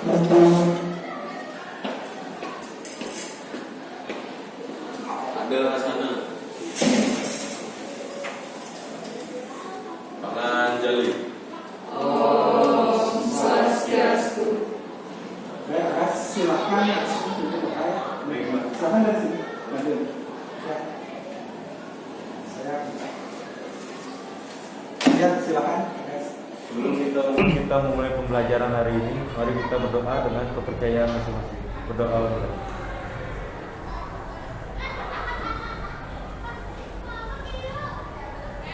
Ada sana. Panganjali. Om Swastiastu. Baik, silakan. Silakan dari sini. Ya, silakan. Sebelum kita memulai pembelajaran hari ini, mari kita berdoa dengan kepercayaan masing-masing. Berdoa.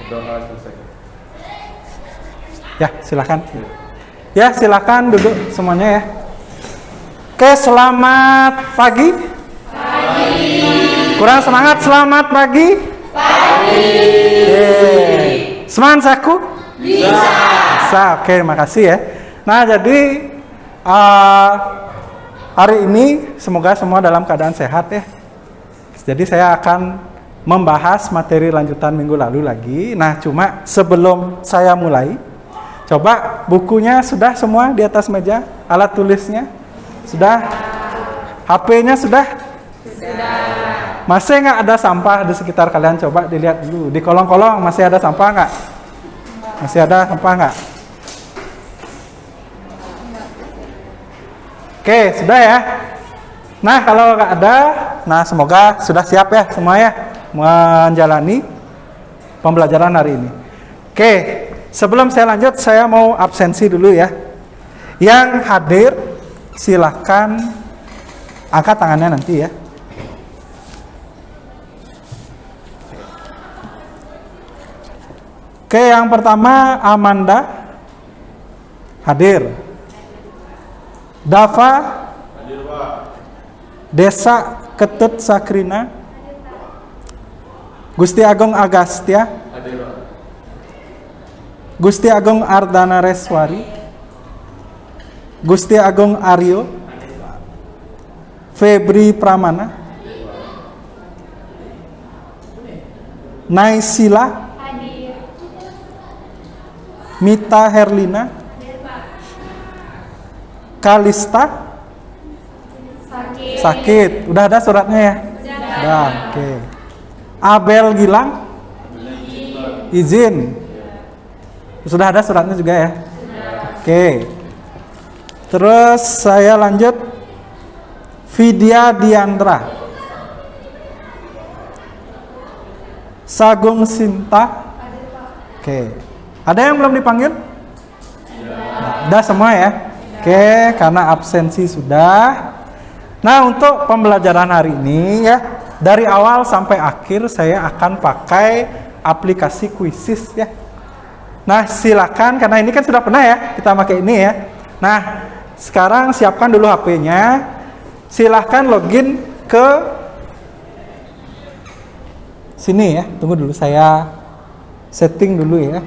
Berdoa selesai. Ya, silakan. Ya, silakan duduk semuanya ya. Oke, selamat pagi. Kurang semangat, selamat pagi. Oke. Semangat saku? Bisa. Oke, makasih ya. Nah, jadi hari ini semoga semua dalam keadaan sehat ya. Jadi saya akan membahas materi lanjutan minggu lalu lagi. Nah, cuma sebelum saya mulai, coba bukunya sudah semua di atas meja, alat tulisnya sudah, HP-nya sudah? Masih nggak ada sampah di sekitar kalian? Coba dilihat dulu di kolong-kolong, masih ada sampah nggak? Masih ada sampah nggak? Oke, sudah ya. Nah, kalau nggak ada, nah semoga sudah siap ya semua ya menjalani pembelajaran hari ini. Oke, sebelum saya lanjut, saya mau absensi dulu ya. Yang hadir silahkan angkat tangannya nanti ya. Oke, yang pertama Amanda hadir. Dava Hadir, Pak. Desa Ketut Sakrina. Gusti Agung Agastya. Hadir, Pak. Gusti Agung Ardana Reswari. Gusti Agung Aryo. Febri Pramana. Naisila. Mita Herlina. Kalista. Sakit. Udah ada suratnya ya? Udah. Oke. Abel Gilang. Izin. Sudah ada suratnya juga ya? Oke. Terus saya lanjut. Vidya Diandra. Sagung Sinta. Oke. Ada yang belum dipanggil? Udah semua ya? Oke, karena absensi sudah. Nah, untuk pembelajaran hari ini ya, dari awal sampai akhir saya akan pakai aplikasi Quizzes ya. Nah, silakan, karena ini kan sudah pernah ya kita pakai ini ya. Nah, sekarang siapkan dulu HP-nya. Silahkan login ke sini ya. Tunggu dulu, saya setting dulu ya.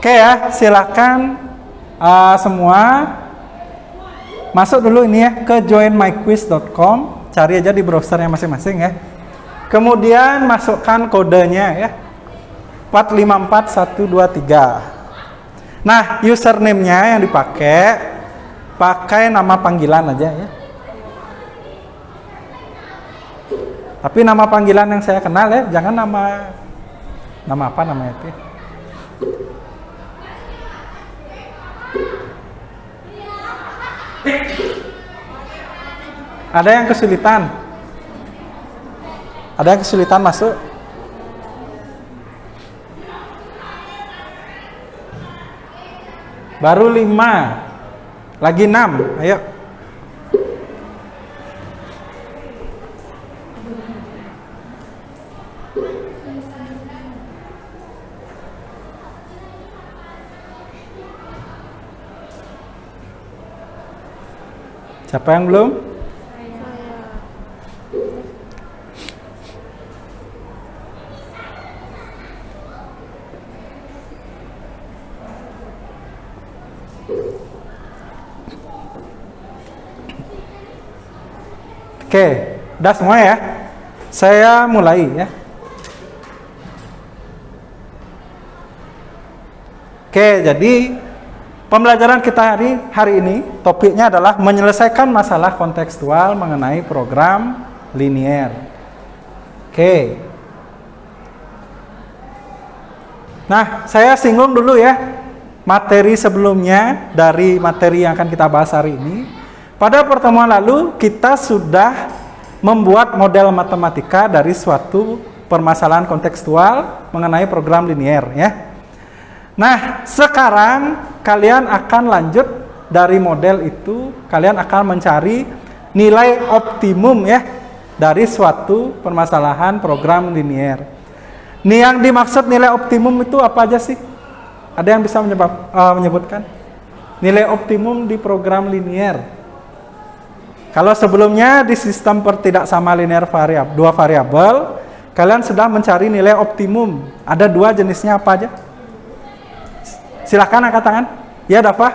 Oke ya, silakan semua masuk dulu ini ya ke joinmyquiz.com, cari aja di browsernya masing-masing ya. Kemudian masukkan kodenya ya, 454123. Nah, username-nya yang pakai nama panggilan aja ya. Tapi nama panggilan yang saya kenal ya, jangan nama apa namanya itu. Ada yang kesulitan? Ada yang kesulitan masuk? Baru 5. Lagi 6. Ayo. Siapa yang belum? Oke, udah semua ya? Saya mulai ya. Oke, jadi pembelajaran kita hari ini topiknya adalah menyelesaikan masalah kontekstual mengenai program linier. Oke. Nah, saya singgung dulu ya materi sebelumnya dari materi yang akan kita bahas hari ini. Pada pertemuan lalu kita sudah membuat model matematika dari suatu permasalahan kontekstual mengenai program linier ya. Nah, sekarang kalian akan lanjut dari model itu, kalian akan mencari nilai optimum ya dari suatu permasalahan program linier. Nih yang dimaksud nilai optimum itu apa aja sih? Ada yang bisa menyebutkan? Nilai optimum di program linier. Kalau sebelumnya di sistem tidak sama linear variabel, 2 variabel, kalian sudah mencari nilai optimum. Ada 2 jenisnya apa aja? Silakan angkat tangan. Ya, Dafa?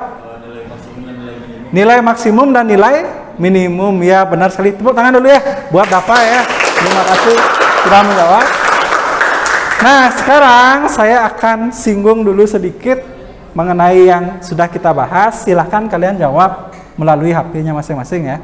Nilai maksimum dan nilai minimum. Ya, benar sekali. Tepuk tangan dulu ya buat Dafa ya. Terima kasih sudah menjawab. Nah, sekarang saya akan singgung dulu sedikit mengenai yang sudah kita bahas. Silakan kalian jawab melalui HP-nya masing-masing ya.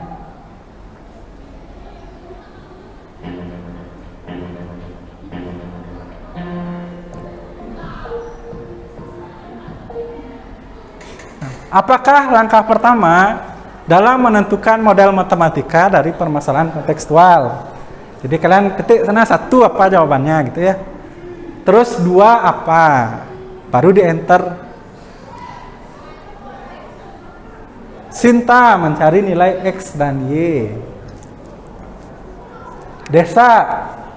Apakah langkah pertama dalam menentukan model matematika dari permasalahan kontekstual? Jadi kalian ketik sana 1 apa jawabannya gitu ya. Terus 2 apa? Baru di enter. Sinta mencari nilai X dan Y. Desa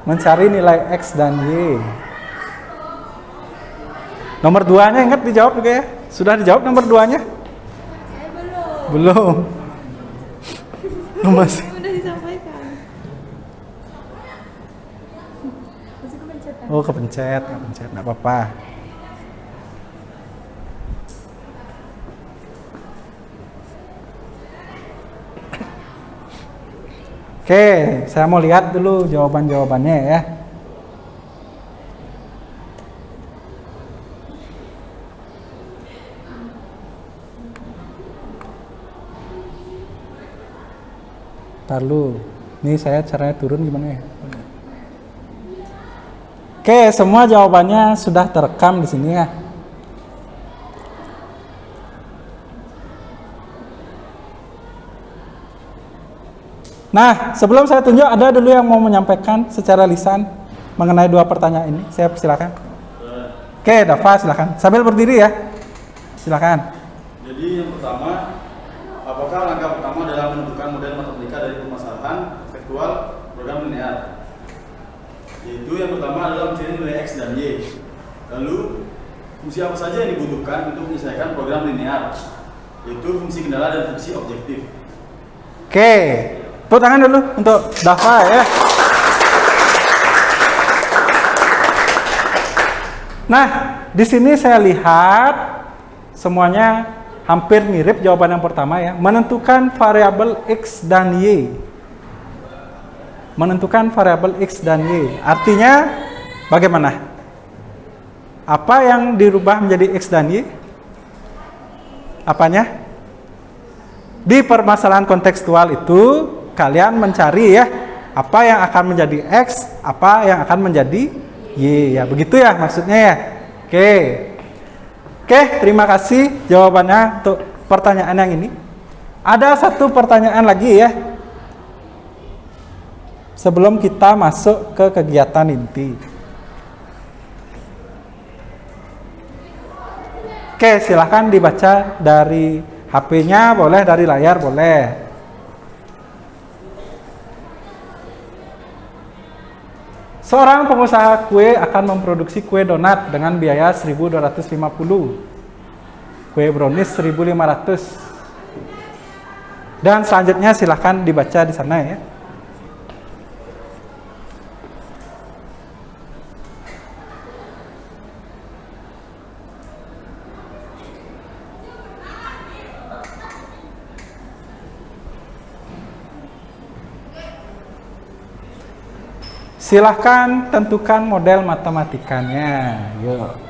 mencari nilai X dan Y. Nomor 2-nya ingat dijawab juga ya? Sudah dijawab nomor 2-nya? Belum. Masih. Udah disampaikan. Masih kepencet. Oh, kepencet, nggak apa-apa. Oke, saya mau lihat dulu jawaban-jawabannya ya. Ntar lu, nih saya caranya turun gimana ya? Oke, semua jawabannya sudah terekam di sini ya. Nah, sebelum saya tunjuk, ada dulu yang mau menyampaikan secara lisan mengenai 2 pertanyaan ini. Saya silakan. Oke, Dafa silakan. Sambil berdiri ya. Silakan. Jadi yang pertama, apakah langkah pertama dalam menentukan model matematika dari permasalahan kontekstual program linear? Yaitu yang pertama adalah mencari nilai X dan Y. Lalu fungsi apa saja yang dibutuhkan untuk menyelesaikan program linear? Yaitu fungsi kendala dan fungsi objektif. Oke, tepuk tangan dulu untuk Dafa ya. Nah, di sini saya lihat semuanya hampir mirip jawaban yang pertama ya. Menentukan variabel X dan Y. Menentukan variabel X dan Y. Artinya bagaimana? Apa yang dirubah menjadi X dan Y? Apanya? Di permasalahan kontekstual itu kalian mencari ya, apa yang akan menjadi X, apa yang akan menjadi Y. Ya, begitu ya maksudnya ya. Oke, terima kasih jawabannya untuk pertanyaan yang ini. Ada satu pertanyaan lagi ya. Sebelum kita masuk ke kegiatan inti. Oke, silahkan dibaca dari HP-nya, boleh dari layar, boleh. Seorang pengusaha kue akan memproduksi kue donat dengan biaya 1.250, kue brownies 1.500. Dan selanjutnya silahkan dibaca di sana ya. Silahkan tentukan model matematikanya. Yuk.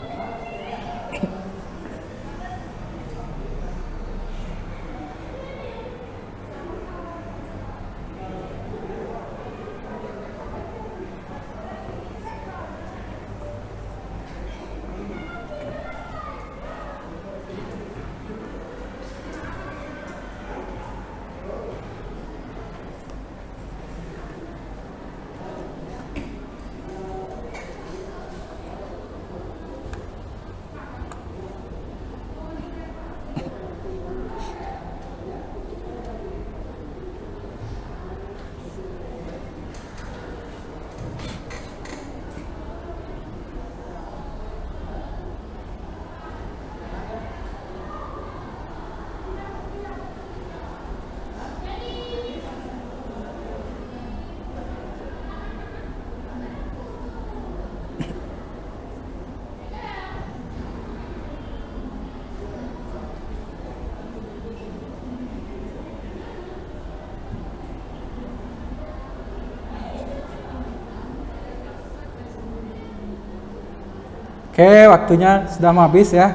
Oke, waktunya sudah habis ya.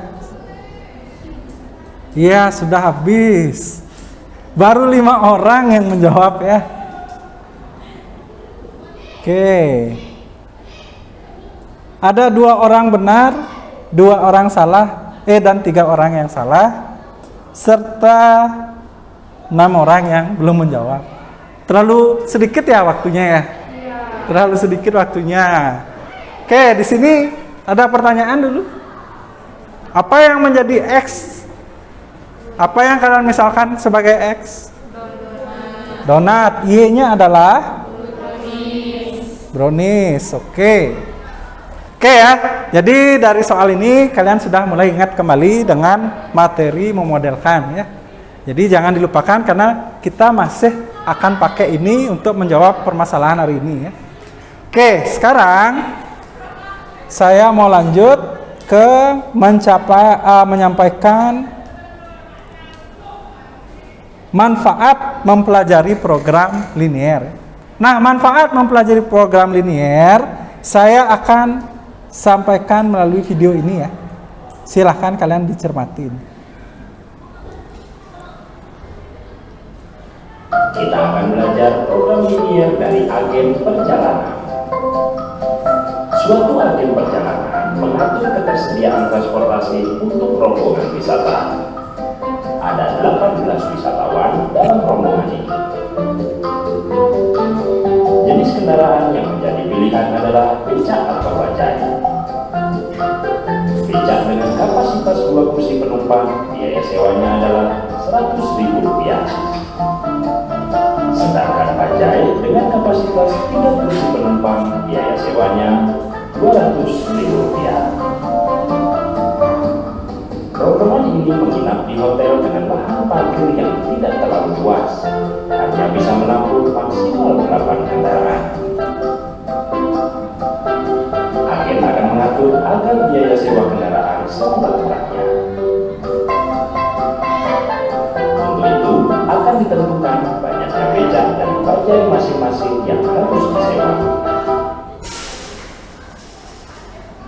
Iya, sudah habis. Baru 5 orang yang menjawab ya. Oke. Ada 2 orang benar, 2 orang salah, dan 3 orang yang salah, serta 6 orang yang belum menjawab. Terlalu sedikit ya waktunya ya? Terlalu sedikit waktunya. Oke, di sini ada pertanyaan dulu. Apa yang menjadi X? Apa yang kalian misalkan sebagai X? Donat. Y-nya adalah? Brownies. Oke. Oke ya. Jadi dari soal ini kalian sudah mulai ingat kembali dengan materi memodelkan ya. Jadi jangan dilupakan karena kita masih akan pakai ini untuk menjawab permasalahan hari ini ya. Oke, sekarang saya mau lanjut ke menyampaikan manfaat mempelajari program linier. Nah, manfaat mempelajari program linier saya akan sampaikan melalui video ini ya. Silahkan kalian dicermati. Kita akan belajar program linier dari agen perjalanan. Suatu agen perjalanan mengatur ketersediaan transportasi untuk rombongan wisata. Ada 18 wisatawan dalam rombongan ini. Jenis kendaraan yang menjadi pilihan adalah becak atau bajai. Becak dengan kapasitas 2 kursi penumpang, biaya sewanya adalah Rp100.000. Sedangkan bajai dengan kapasitas 3 kursi penumpang, biaya sewanya Rp200.000. Rombongan ini menginap di hotel dengan lahan parkir yang tidak terlalu luas, hanya bisa menampung maksimal 8 kendaraan. Agen akan mengatur agar biaya sewa kendaraan seberat-beratnya. Untuk itu akan ditentukan banyaknya becak dan bajai masing-masing yang harus disewa.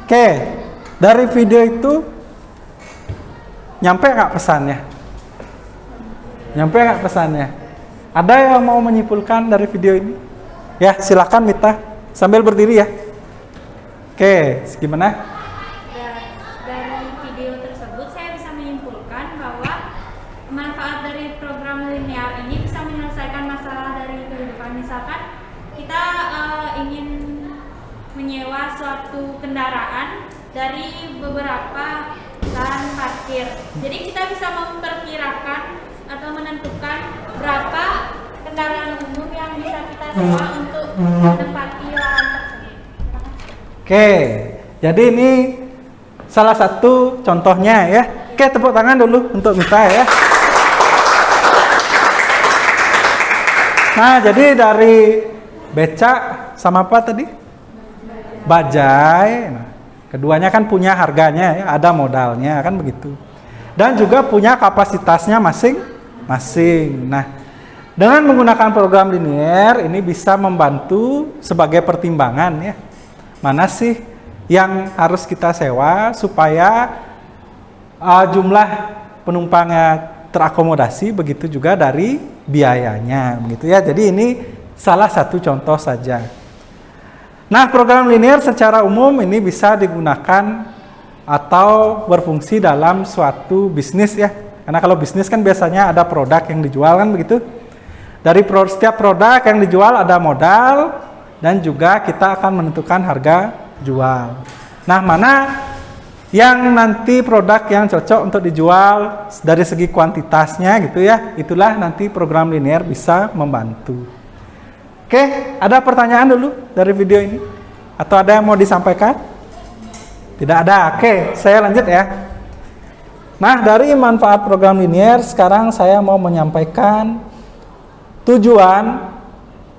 Oke, dari video itu nyampe nggak pesannya? Nyampe nggak pesannya? Ada yang mau menyimpulkan dari video ini? Ya, silakan Mita, sambil berdiri ya. Oke, gimana? Dari video tersebut saya bisa menyimpulkan bahwa manfaat dari program linear ini bisa menyelesaikan masalah dari kehidupan. Misalkan kita ingin menyewa suatu kendaraan dari beberapa lahan parkir. Jadi kita bisa memperkirakan atau menentukan berapa kendaraan umum yang bisa kita sewa untuk menempati lahan tersebut. Oke, jadi ini salah satu contohnya ya. Oke, tepuk tangan dulu untuk Mita ya. Nah, jadi dari becak sama apa tadi? Bajai. Nah, keduanya kan punya harganya ya, ada modalnya kan begitu. Dan juga punya kapasitasnya masing-masing. Nah, dengan menggunakan program linear ini bisa membantu sebagai pertimbangan ya. Mana sih yang harus kita sewa supaya jumlah penumpangnya terakomodasi, begitu juga dari biayanya begitu ya. Jadi ini salah satu contoh saja. Nah, program linear secara umum ini bisa digunakan atau berfungsi dalam suatu bisnis ya. Karena kalau bisnis kan biasanya ada produk yang dijual kan begitu. Dari setiap produk yang dijual ada modal dan juga kita akan menentukan harga jual. Nah, mana yang nanti produk yang cocok untuk dijual dari segi kuantitasnya gitu ya, itulah nanti program linear bisa membantu. Oke, ada pertanyaan dulu dari video ini? Atau ada yang mau disampaikan? Tidak ada. Oke, saya lanjut ya. Nah, dari manfaat program linear, sekarang saya mau menyampaikan tujuan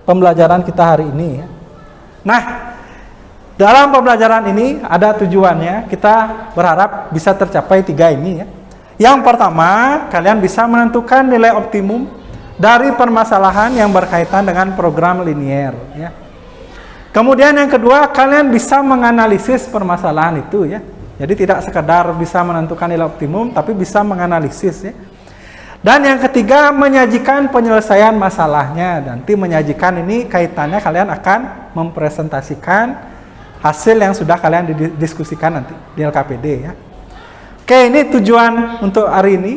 pembelajaran kita hari ini ya. Nah, dalam pembelajaran ini ada tujuannya, kita berharap bisa tercapai 3 ini ya. Yang pertama, kalian bisa menentukan nilai optimum dari permasalahan yang berkaitan dengan program linear ya. Kemudian yang kedua, kalian bisa menganalisis permasalahan itu ya. Jadi tidak sekedar bisa menentukan nilai optimum, tapi bisa menganalisis ya. Dan yang ketiga, menyajikan penyelesaian masalahnya. Nanti menyajikan ini kaitannya kalian akan mempresentasikan hasil yang sudah kalian didiskusikan nanti di LKPD ya. Oke, ini tujuan untuk hari ini.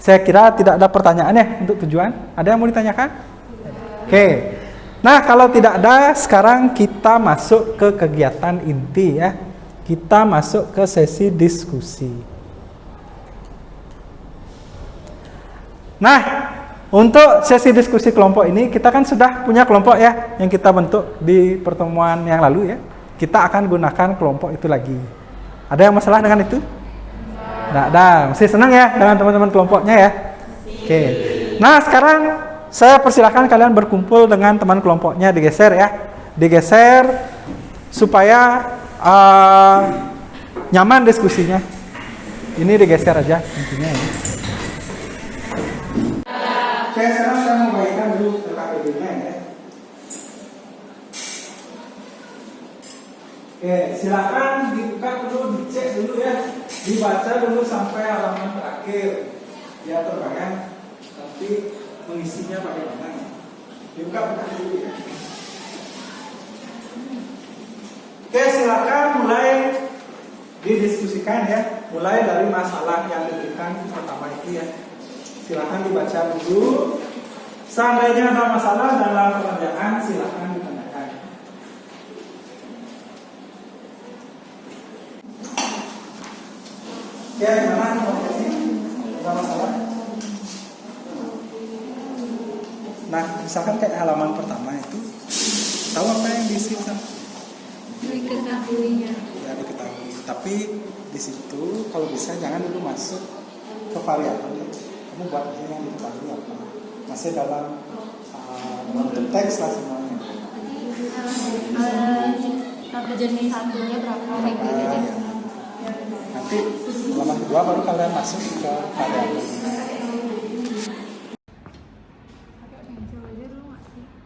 Saya kira tidak ada pertanyaan ya untuk tujuan. Ada yang mau ditanyakan? Oke. Nah, kalau tidak ada, sekarang kita masuk ke kegiatan inti ya. Kita masuk ke sesi diskusi. Nah, untuk sesi diskusi kelompok ini, kita kan sudah punya kelompok ya, yang kita bentuk di pertemuan yang lalu ya. Kita akan gunakan kelompok itu lagi. Ada yang masalah dengan itu? Tidak ada. Masih senang ya dengan teman-teman kelompoknya ya? Oke. Nah, sekarang saya persilahkan kalian berkumpul dengan teman kelompoknya, digeser ya. Digeser supaya nyaman diskusinya. Ini digeser aja intinya ya. Oke, sekarang saya mau bagikan dulu LKPD-nya ya. Oke, silakan dibuka dulu, dicek dulu ya. Dibaca dulu sampai halaman terakhir. Ya, terbayang tapi mengisinya bagaimana. Dibuka dulu ya. Oke, silakan mulai didiskusikan ya. Mulai dari masalah yang diberikan pertama itu ya. Silakan dibaca dulu. Seandainya ada masalah dalam pengerjaan, silakan ditanyakan. Ya, gimana komunikasi? Ada masalah? Nah, misalkan kayak halaman pertama itu, tahu apa yang diisi sana? Diketahuinya. Ya, diketahui. Tapi di situ kalau bisa jangan dulu masuk ke variabel. Kamu buat yang diketahui apa? Masih dalam teks lah semuanya. Jenis satunya berapa? Ya. Nanti halaman kedua baru kalian masuk ke variabel.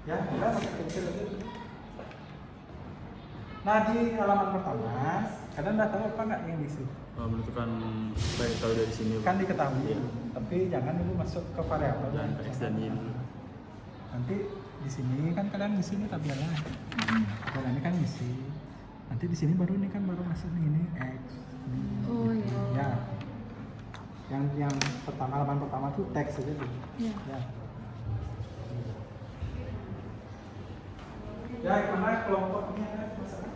Ya, udah pakai pensil aja. Nah, di halaman pertama, kalian udah tahu apa nggak yang diisi? Menentukan baik tahu dari sini Kan diketahui, ya. tapi jangan dulu masuk ke variabel. Dan X dan Y dulu. Nanti di sini kan kalian di sini tabelnya. Tabel ini kan isi. Nanti di sini baru masuk nih, ini X. Oh iya. Ya. Yang halaman pertama tuh teks aja tuh. Iya. Ya. Ya, gimana kelompoknya masalah?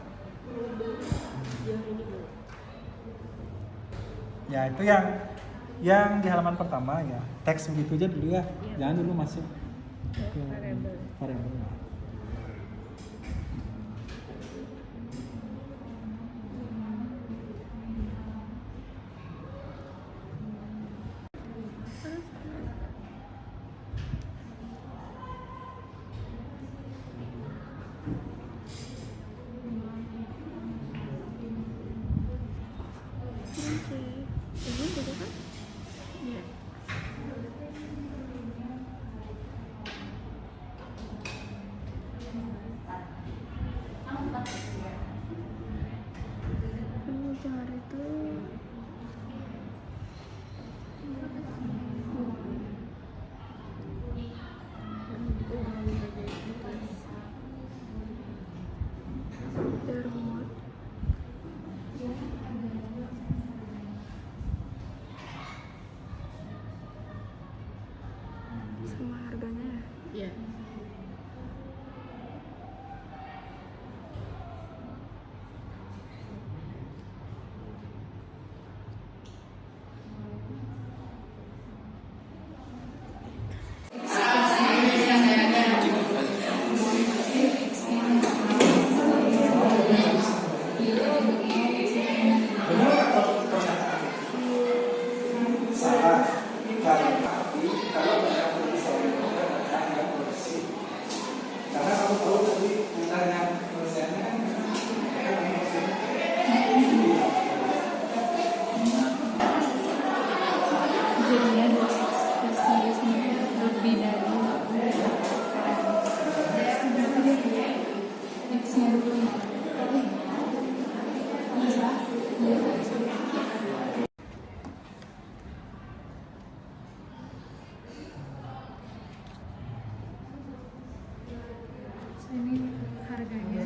Ya itu yang di halaman pertama ya teks begitu aja dulu ya, jangan dulu masuk ke variabel. Sama harganya. Iya. Jadinya lebih dari X-nya dulu. Ini harganya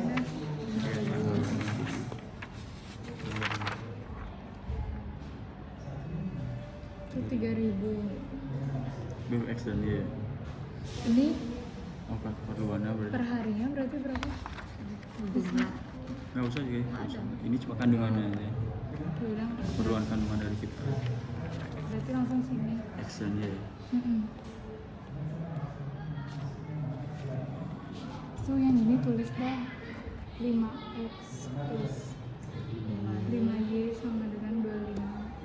itu 3.000. Belum X dan Y. Ini Oh, keperluannya berarti. per harinya berarti berapa? Nggak usah juga. Nggak usah. Ini cuma kandungannya aja. Bilang Keperluan kandungan dari kita. berarti langsung sini. X dan Y. So yang ini tulis dong 5x plus 5y sama dengan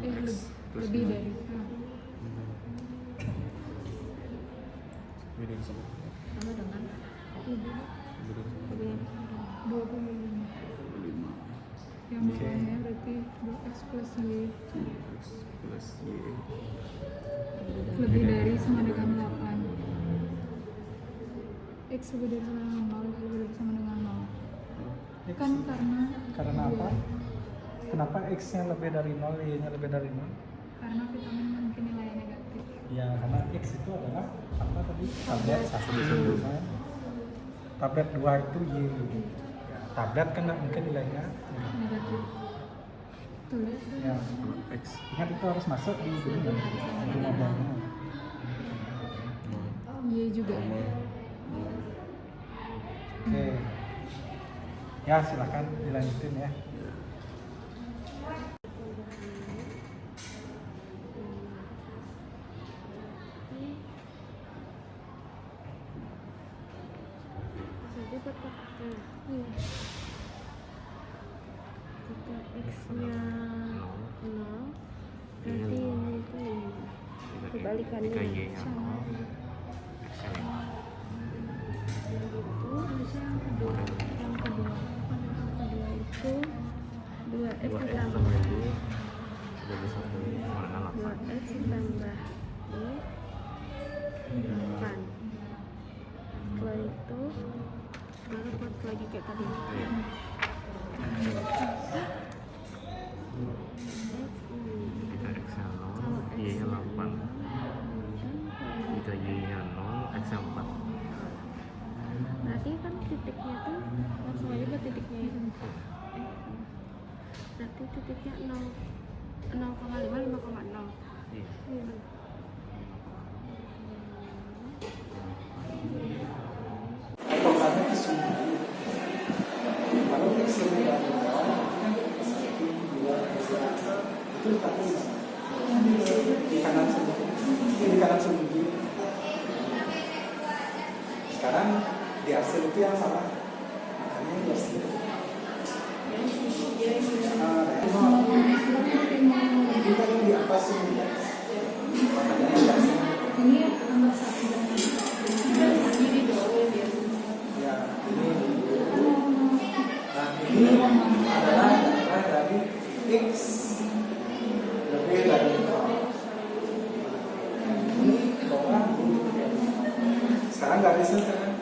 25. Plus Lebih 5. dari Beda sama. sama dengan lebih 25. 5. Yang bawahnya berarti 2x plus y X plus Y. lebih dari sama dengan 8. X lebih dari sama dengan 0, Y lebih dari sama dengan 0. Kan Karena apa? Kenapa X-nya lebih dari 0, Y-nya lebih dari 0? karena vitamin mungkin nilainya negatif. Ya, karena X itu adalah apa tadi? Tablet 1 kan? Tablet 2 itu Y. Ya, tablet kan nggak mungkin nilainya. Negatif. Tulis dong. Ya, X. ingat itu harus masuk di sini kan? Di mobilnya. Y juga. Oke. Ya, silakan dilanjutin ya. Jadi buat kotaknya. Iya. Jika X-nya 0, berarti ini itu 5. Kebalikannya sama. Itu bisa yang kedua. Yang kedua itu 2x ditambah 2x ditambah Y 8. Setelah itu baru buat lagi kayak tadi. Jika X-nya 0, Y-nya 8. Jika Y-nya 0, X-nya 4. Berarti kan titiknya tuh langsung aja ke titiknya itu. Berarti titiknya 0,5, 5,0. Iya. Iya. patokannya ke sumber. Kalau X lebih dari 0, itu letaknya di mana? Di kanan sumber. Di kanan sumber. Sekarang di hasil itu yang salah. Makanya di hasil. Itu kan di atas sumber. Makanya di hasil. Ini nomor 1. Ini di bawah ya. Ya, ini. Nah, ini adalah dari X lebih dari 0. Ini bawah. Sekarang garisnya kan?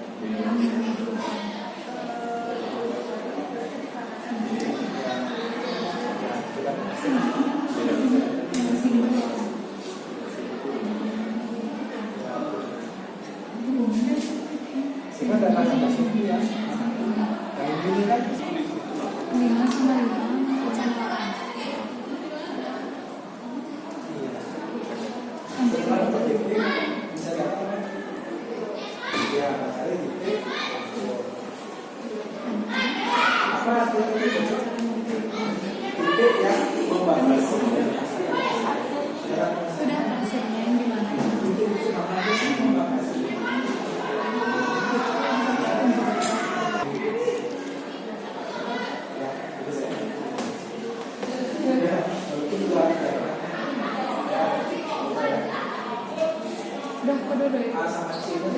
Sehingga data yang sini ya. Yang ini kan 5 sama 5 pecah 8. setelah untuk titik bisa dapat ya kali titik apa artinya titik yang membatasi Sudah hasilnya yang gimana? titik membatasi Udah kode dulu. A sama C itu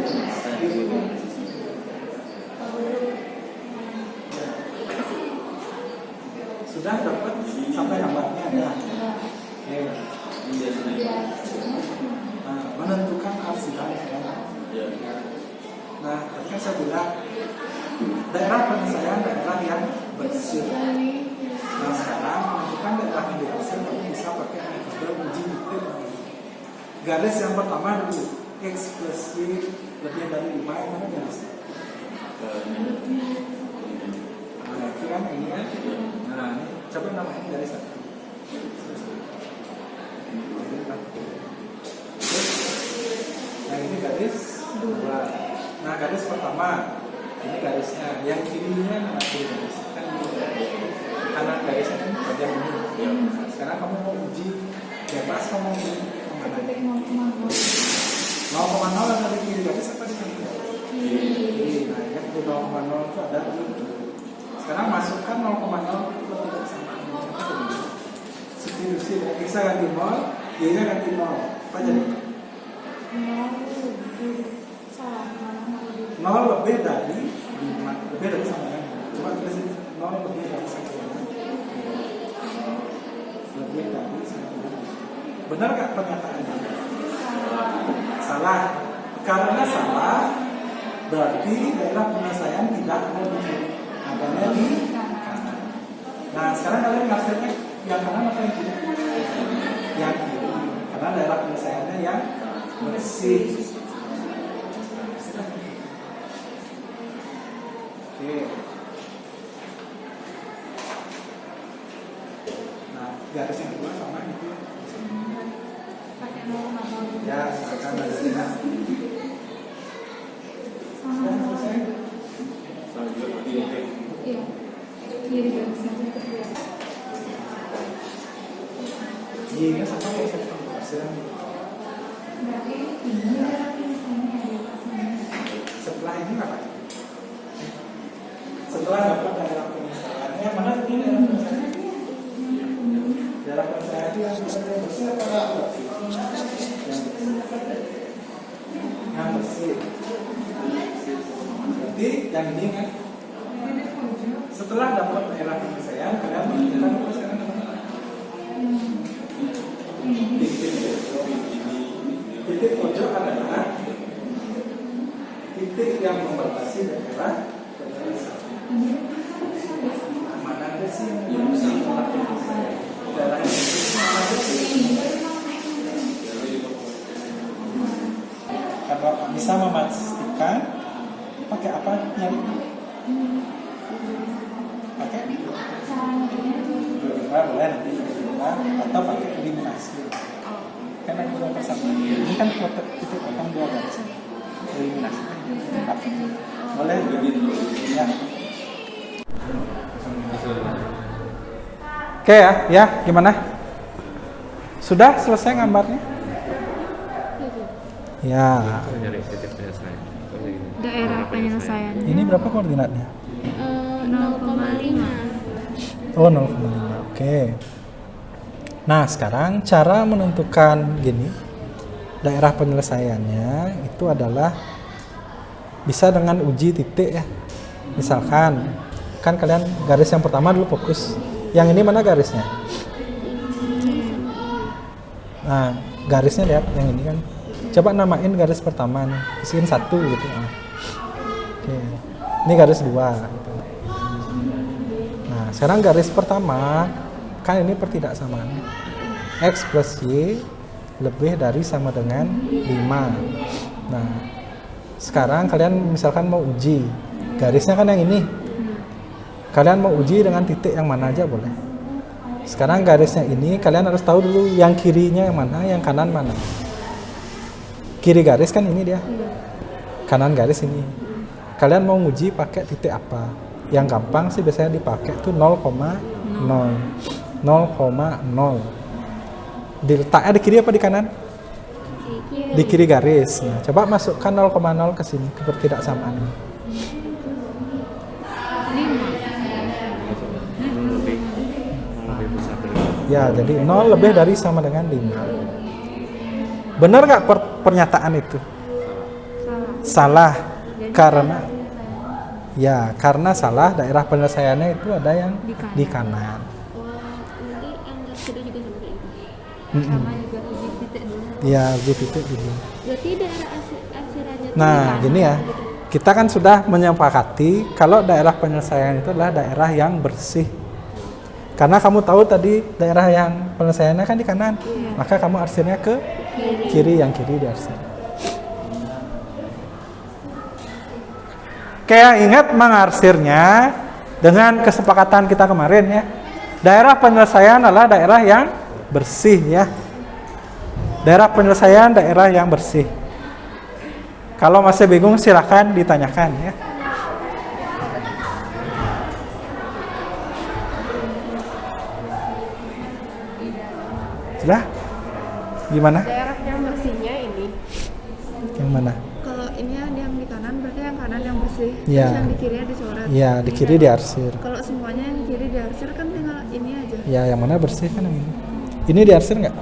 sudah dapat sampai gambarnya ada. Oke. Nah, menentukan arsiran sekarang. Nah, tadi kan saya bilang daerah penyelesaian daerah yang bersih. Nah, sekarang menentukan daerah yang bersih kamu bisa pakai metode uji detail. Garis yang pertama dulu X plus Y lebih dari 5 yang mana garisnya? Nah, itu kan ini kan. Nah, ini coba namain garis satu. Nah, ini garis 2. Nah, garis pertama ini garisnya, yang kirinya nama garis kan kanan garisnya kan bagian ini. Nah, sekarang kamu mau uji bebas, kamu mau uji kemana? 0,0 yang dari kiri garis apa di sana? Kiri. Nah, yang 0,0 itu ada di. Sekarang masukkan 0,0 ke tidak sama. Substitusi ya. X ganti 0, Y-nya ganti 0. Apa jadi? 0 lebih dari 5, lebih dari sama kan? Coba tulis 0 lebih dari sama. Lebih dari sama. Benar nggak pernyataannya? Salah. Karena salah, berarti daerah penyelesaian tidak ada di kiri, adanya di kanan. Nah, sekarang kalian nafsirnya yang kanan atau yang kiri? Yang kiri. Karena daerah penyelesaiannya yang bersih. Oke. Nah, garis yang kedua sama itu. Pakai 0,0. Ya, silakan dari sudah selesai. Iya. Kiri garisnya. Y-nya sama kayak saya persen. Berarti ini berarti misalnya di atasnya. Setelah ini apa? Setelah dapat daerah penyelesaiannya, mana ini daerah penyelesaian? Daerah penyelesaian itu yang bersih apa enggak bersih? Yang bersih. Berarti yang ini kan? Setelah dapat daerah penyelesaian, kalian menentukan apa sekarang namanya? Titik pojok adalah titik yang membatasi daerah penyelesaian. Mana ada sih yang bisa melakukan daerah yang mana ada sih? Kalau bisa memastikan pakai apa nyari? Pakai boleh nanti atau pakai eliminasi. Karena kita bersama ini kan titik potong 2 garis. eliminasi. Boleh begini dulu ya. Oke ya, gimana? Sudah selesai gambarnya? Ya. Nyari titik penyelesaian. Daerah penyelesaian. Ini berapa koordinatnya? 0,5. Oh, 0,5. Oke. Nah, sekarang cara menentukan gini, daerah penyelesaiannya itu adalah bisa dengan uji titik ya. Misalkan, kan kalian garis yang pertama dulu fokus. Yang ini mana garisnya? Nah, garisnya lihat yang ini kan. Coba namain garis pertama nih, isiin 1 gitu. Oke. Ini garis 2 gitu. Nah, sekarang garis pertama kan ini pertidaksamaan. X plus Y lebih dari sama dengan 5. Nah, sekarang kalian misalkan mau uji. Garisnya kan yang ini. Kalian mau uji dengan titik yang mana aja boleh. Sekarang garisnya ini kalian harus tahu dulu yang kirinya yang mana, yang kanan mana. Kiri garis kan ini dia. Kanan garis ini. Kalian mau uji pakai titik apa? Yang gampang sih biasanya dipakai tuh 0,0. 0,0. Diletaknya di kiri apa di kanan? Di kiri garis. Nah, coba masukkan 0,0 ke sini ke pertidaksamaan ini. 5. Ya, jadi 0 lebih dari sama dengan 5. Benar nggak pernyataan itu? Salah. Karena ya, karena salah daerah penyelesaiannya itu ada yang di kanan. Nanti yang kedua juga sama kayak gitu. Mm-mm. Sama juga uji titik dulu. Ya, di titik dulu. Berarti daerah asirannya tuh Nah, di kanan, gini ya. gitu. Kita kan sudah menyepakati kalau daerah penyelesaian itu adalah daerah yang bersih. Karena kamu tahu tadi daerah yang penyelesaiannya kan di kanan. Maka kamu arsirnya ke kiri, yang kiri diarsir. Kayak ingat mengarsirnya dengan kesepakatan kita kemarin ya. Daerah penyelesaian adalah daerah yang bersih ya. Daerah penyelesaian daerah yang bersih. Kalau masih bingung silakan ditanyakan ya. Sudah? Gimana? Daerah yang bersihnya ini. Yang mana? Kalau ini ada yang di kanan berarti yang kanan yang bersih. Iya. Terus yang di kirinya dicoret. Ya, di kiri diarsir. Kalau semuanya yang kiri diarsir kan tinggal ini aja. Ya, yang mana bersih kan yang ini. Ini diarsir nggak?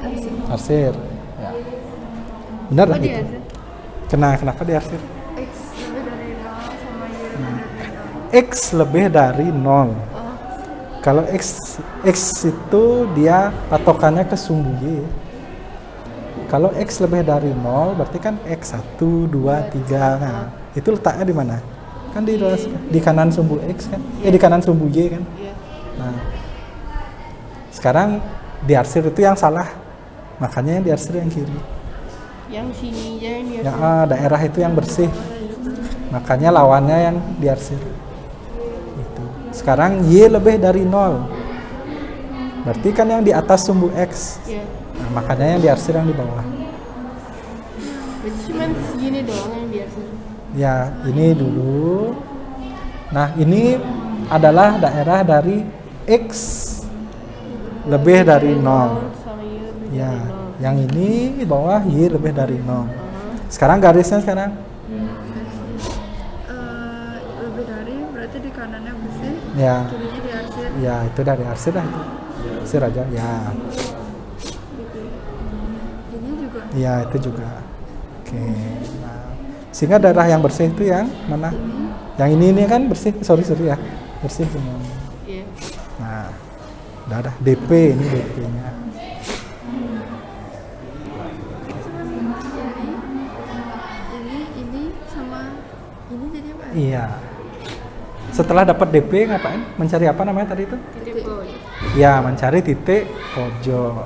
Arsir. Arsir. Ya. Benar lah Oh, gitu. diarsir. Kenapa diarsir? X lebih dari 0 sama Y lebih dari 0. X lebih dari 0. Oh, Kalau X itu dia patokannya ke sumbu Y. Kalau X lebih dari 0 berarti kan X1, 2, 3. Nah, itu letaknya di mana? Kan di kanan sumbu X kan? Di kanan sumbu Y kan? iya. Nah, sekarang diarsir itu yang salah. Makanya yang diarsir yang kiri. Yang sini aja yang diarsir. Yang daerah itu yang bersih. Makanya lawannya yang diarsir. Itu. Sekarang Y lebih dari 0. Berarti kan yang di atas sumbu X. Iya. Nah, makanya yang diarsir yang di bawah. Berarti cuma segini doang yang diarsir. Ya, ini dulu. Nah, ini adalah daerah dari X lebih dari 0. Sama Y lebih Ya, dari 0. yang ini di bawah Y lebih dari 0. Sekarang garisnya sekarang. Lebih dari berarti di kanannya bersih, Ya, kirinya diarsir. ya itu dari arsir dah itu. Arsir aja. Ya, Ini juga. ya itu juga. Oke. Nah, sehingga daerah yang bersih itu yang mana? Yang ini kan bersih. Sorry ya. Bersih semua. Iya. Nah, udah DP ini DP-nya. Ini sama ini jadi apa? Iya. Setelah dapat DP ngapain? Mencari apa namanya tadi itu? Titik pojok. Ya, mencari titik pojok.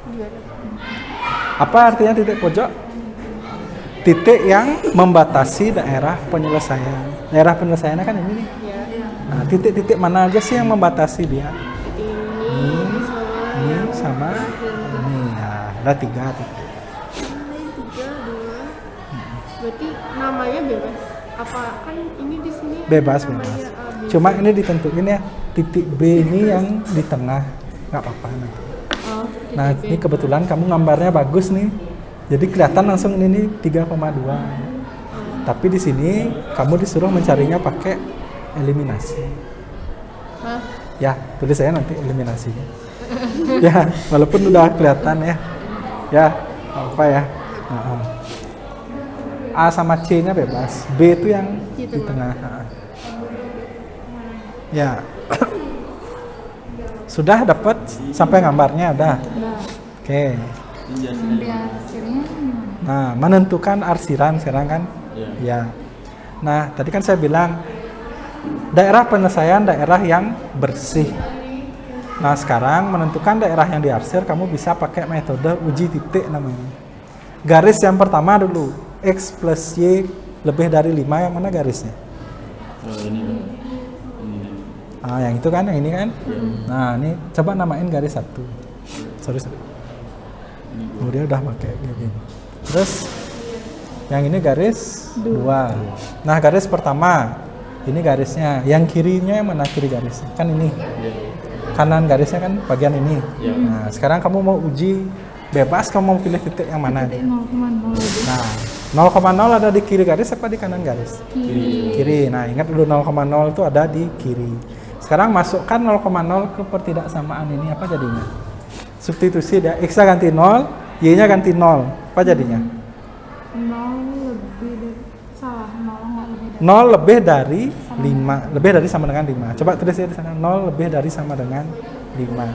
Gimana? Apa artinya titik pojok? Titik yang membatasi daerah penyelesaian. Daerah penyelesaiannya kan ini nih. Iya. Nah, titik-titik mana aja sih yang membatasi dia? Ini Ini sama ini. Ya, ada 3 titik. ini 3, 2. Berarti namanya bebas. Apa kan ini di sini Bebas, namanya, bebas. B. Cuma ini ditentuin ya, titik B ini yang di tengah, nggak apa-apa nanti. Oh, Nah, titik B. ini kebetulan kamu gambarnya bagus nih. Jadi kelihatan langsung ini nih 3,2. Tapi di sini kamu disuruh mencarinya pakai eliminasi. Hah? Ya, tulis saya nanti eliminasinya. Ya, walaupun udah kelihatan ya. Ya, apa ya? Nah, A sama C-nya bebas. B itu yang Di di tengah. Ya. Sudah dapat sampai gambarnya udah. Oke. Nah, menentukan arsiran sekarang kan? Ya. Nah, tadi kan saya bilang daerah penyelesaian daerah yang bersih. Nah, sekarang menentukan daerah yang diarsir kamu bisa pakai metode uji titik namanya. Garis yang pertama dulu, X plus Y lebih dari 5, yang mana garisnya? Ini. Ah, yang itu kan, yang ini kan? Nah, ini coba namain garis 1. Sorry. Oh, dia udah pakai kayak gini. Terus yang ini garis 2. Nah, garis pertama ini garisnya. Yang kirinya yang mana kiri garisnya? Kan ini. Kanan garisnya kan bagian ini. Nah, sekarang kamu mau uji bebas, kamu mau pilih titik yang mana? Nah, 0,0 ada di kiri garis apa di kanan garis? Kiri. Nah, ingat dulu 0,0 itu ada di kiri. Sekarang masukkan 0,0 ke pertidaksamaan ini, apa jadinya? Substitusi dia, X-nya ganti 0, Y-nya ganti 0. Apa jadinya? 0 lebih dari 5. Lebih dari sama dengan 5. Coba tulis ya di sana. 0 lebih dari sama dengan 5.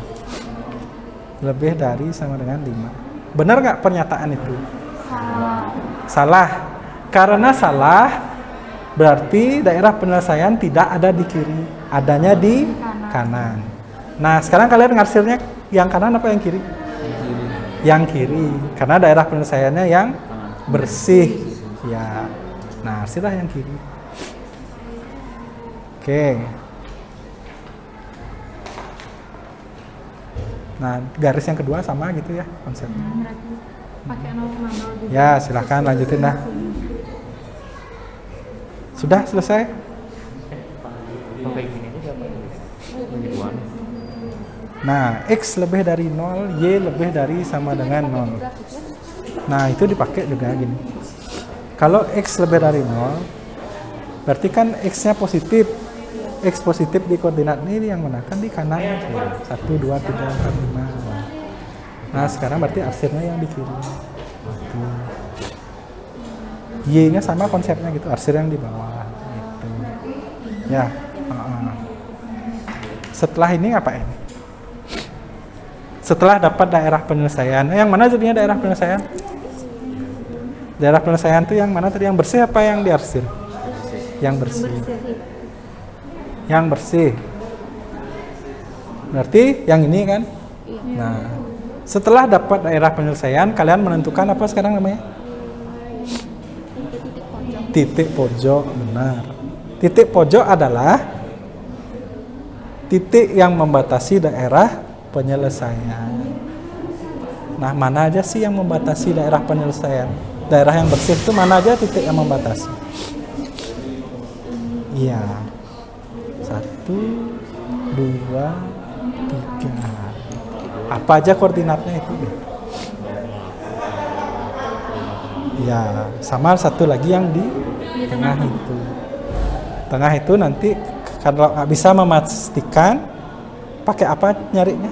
Lebih dari sama dengan 5. Benar nggak pernyataan itu? Salah. Karena salah, berarti daerah penyelesaian tidak ada di kiri, adanya di kanan. Nah, sekarang kalian ngarsirnya yang kanan apa yang kiri? Yang kiri, karena daerah penyelesaiannya yang bersih. Ya, nah arsirlah yang kiri. Oke. Nah, garis yang kedua sama gitu ya konsepnya. Pakai 0,0 juga. Ya, silahkan lanjutin dah. Sudah selesai? Sampai gini aja apa? Mingguan. Nah, X lebih dari 0, Y lebih dari sama dengan 0. Nah, itu dipakai juga gini. Kalau X lebih dari 0, berarti kan X-nya positif. X positif di koordinat ini yang mana? Kan di kanan. 1, 2, 3, 4, 5. Nah, sekarang berarti arsirnya yang di kiri. Y-nya sama konsepnya gitu, arsir yang di bawah gitu. Ya. Setelah ini ngapain? Setelah dapat daerah penyelesaian, yang mana jadinya daerah penyelesaian? Daerah penyelesaian itu yang mana tadi? Yang bersih apa yang diarsir? Yang bersih. Yang bersih. Berarti yang ini kan? Nah, setelah dapat daerah penyelesaian, kalian menentukan apa sekarang namanya? Titik pojok, benar. Titik pojok adalah titik yang membatasi daerah penyelesaian. Nah, mana aja sih yang membatasi daerah penyelesaian? Daerah yang bersih itu mana aja titik yang membatasi? Iya. 1, 2, 3. Apa aja koordinatnya itu? Ya, sama satu lagi yang di tengah itu. Tengah itu nanti kalau nggak bisa memastikan, pakai apa nyarinya?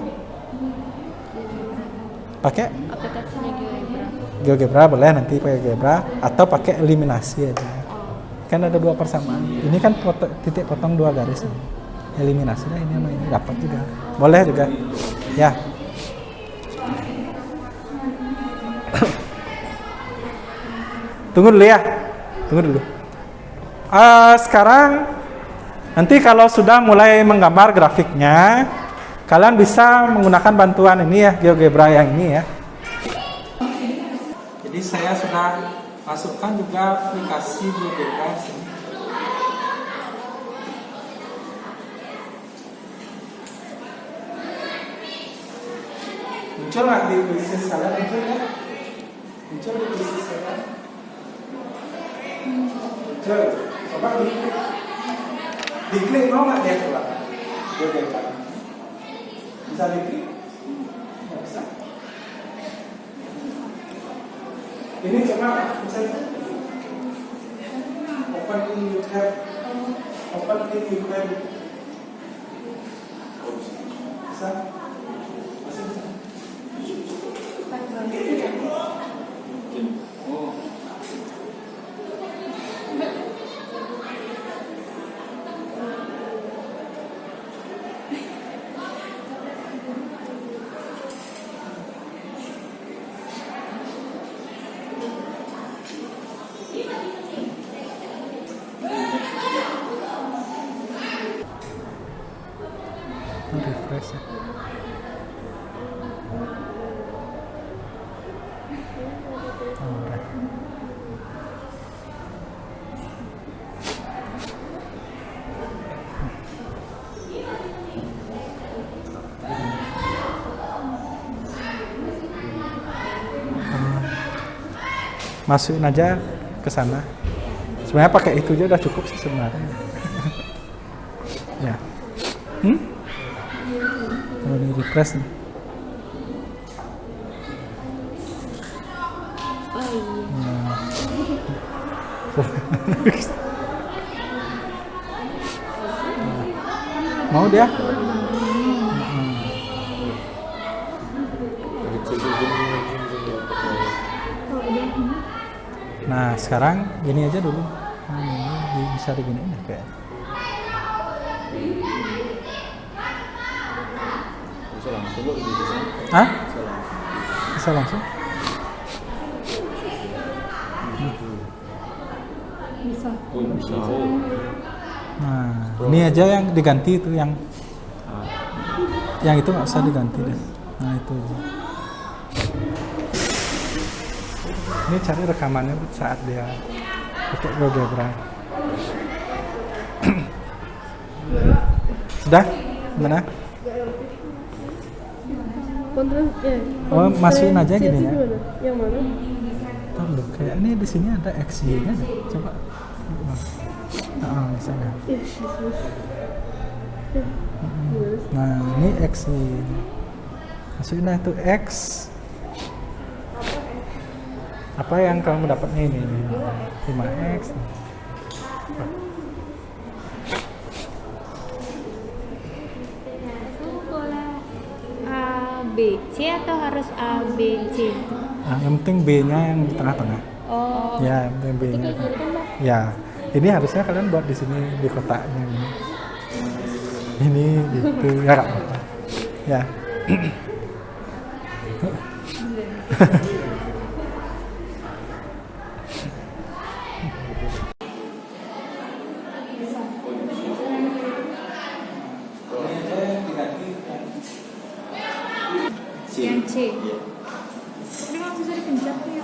Pakai Aplikasinya GeoGebra. GeoGebra boleh, nanti pakai GeoGebra atau pakai eliminasi aja. Kan ada 2 persamaan. Ini kan titik potong 2 garis. Eliminasi dah ini sama ini dapat juga. Boleh juga. Ya. Tunggu dulu ya. Tunggu dulu. Sekarang nanti kalau sudah mulai menggambar grafiknya, kalian bisa menggunakan bantuan ini ya, GeoGebra yang ini ya. Jadi saya sudah masukkan juga aplikasi GeoGebra sini. Muncul nggak di bisnis kalian? Muncul ya? Muncul di bisnis kalian? Coba diklik mau nggak dia keluar? Dia gencet. Bisa diklik? Nggak bisa. Ini coba misalnya open in new tab, open in new tab. Bisa? Masih bisa? Oh. Refresh ya. Udah. Masukin aja ke sana. Sebenarnya pakai itu aja udah cukup sih sebenarnya. Ya. Kalau di refresh nih. Oh iya. Mau dia? Nah sekarang gini aja dulu. Nah, ini bisa diginiin ya kayak. Bisa langsung kok ini bisa. Hah? Bisa langsung? Bisa. Oh, bisa. Nah ini aja yang diganti itu yang itu nggak usah diganti deh. Nah itu aja. Ini cari rekamannya saat dia pakai GeoGebra. Sudah? Mana? Kontrol ya. Oh, masukin aja gini ya. Yang mana? Ntar loh, kayak ini di sini ada X-nya deh. Coba. Nah, misalnya. Nah, ini X nih. Masukin itu X. Apa yang kamu dapatnya ini? 5X. A, B, C atau harus A, B, C? Nah, yang penting B-nya yang di tengah-tengah. Oh. Ya, yang penting B-nya. Ya, ini harusnya kalian buat di sini di kotaknya ini. Ini gitu ya Kak. Ya. Yang C. Ini nggak bisa dipencet ya?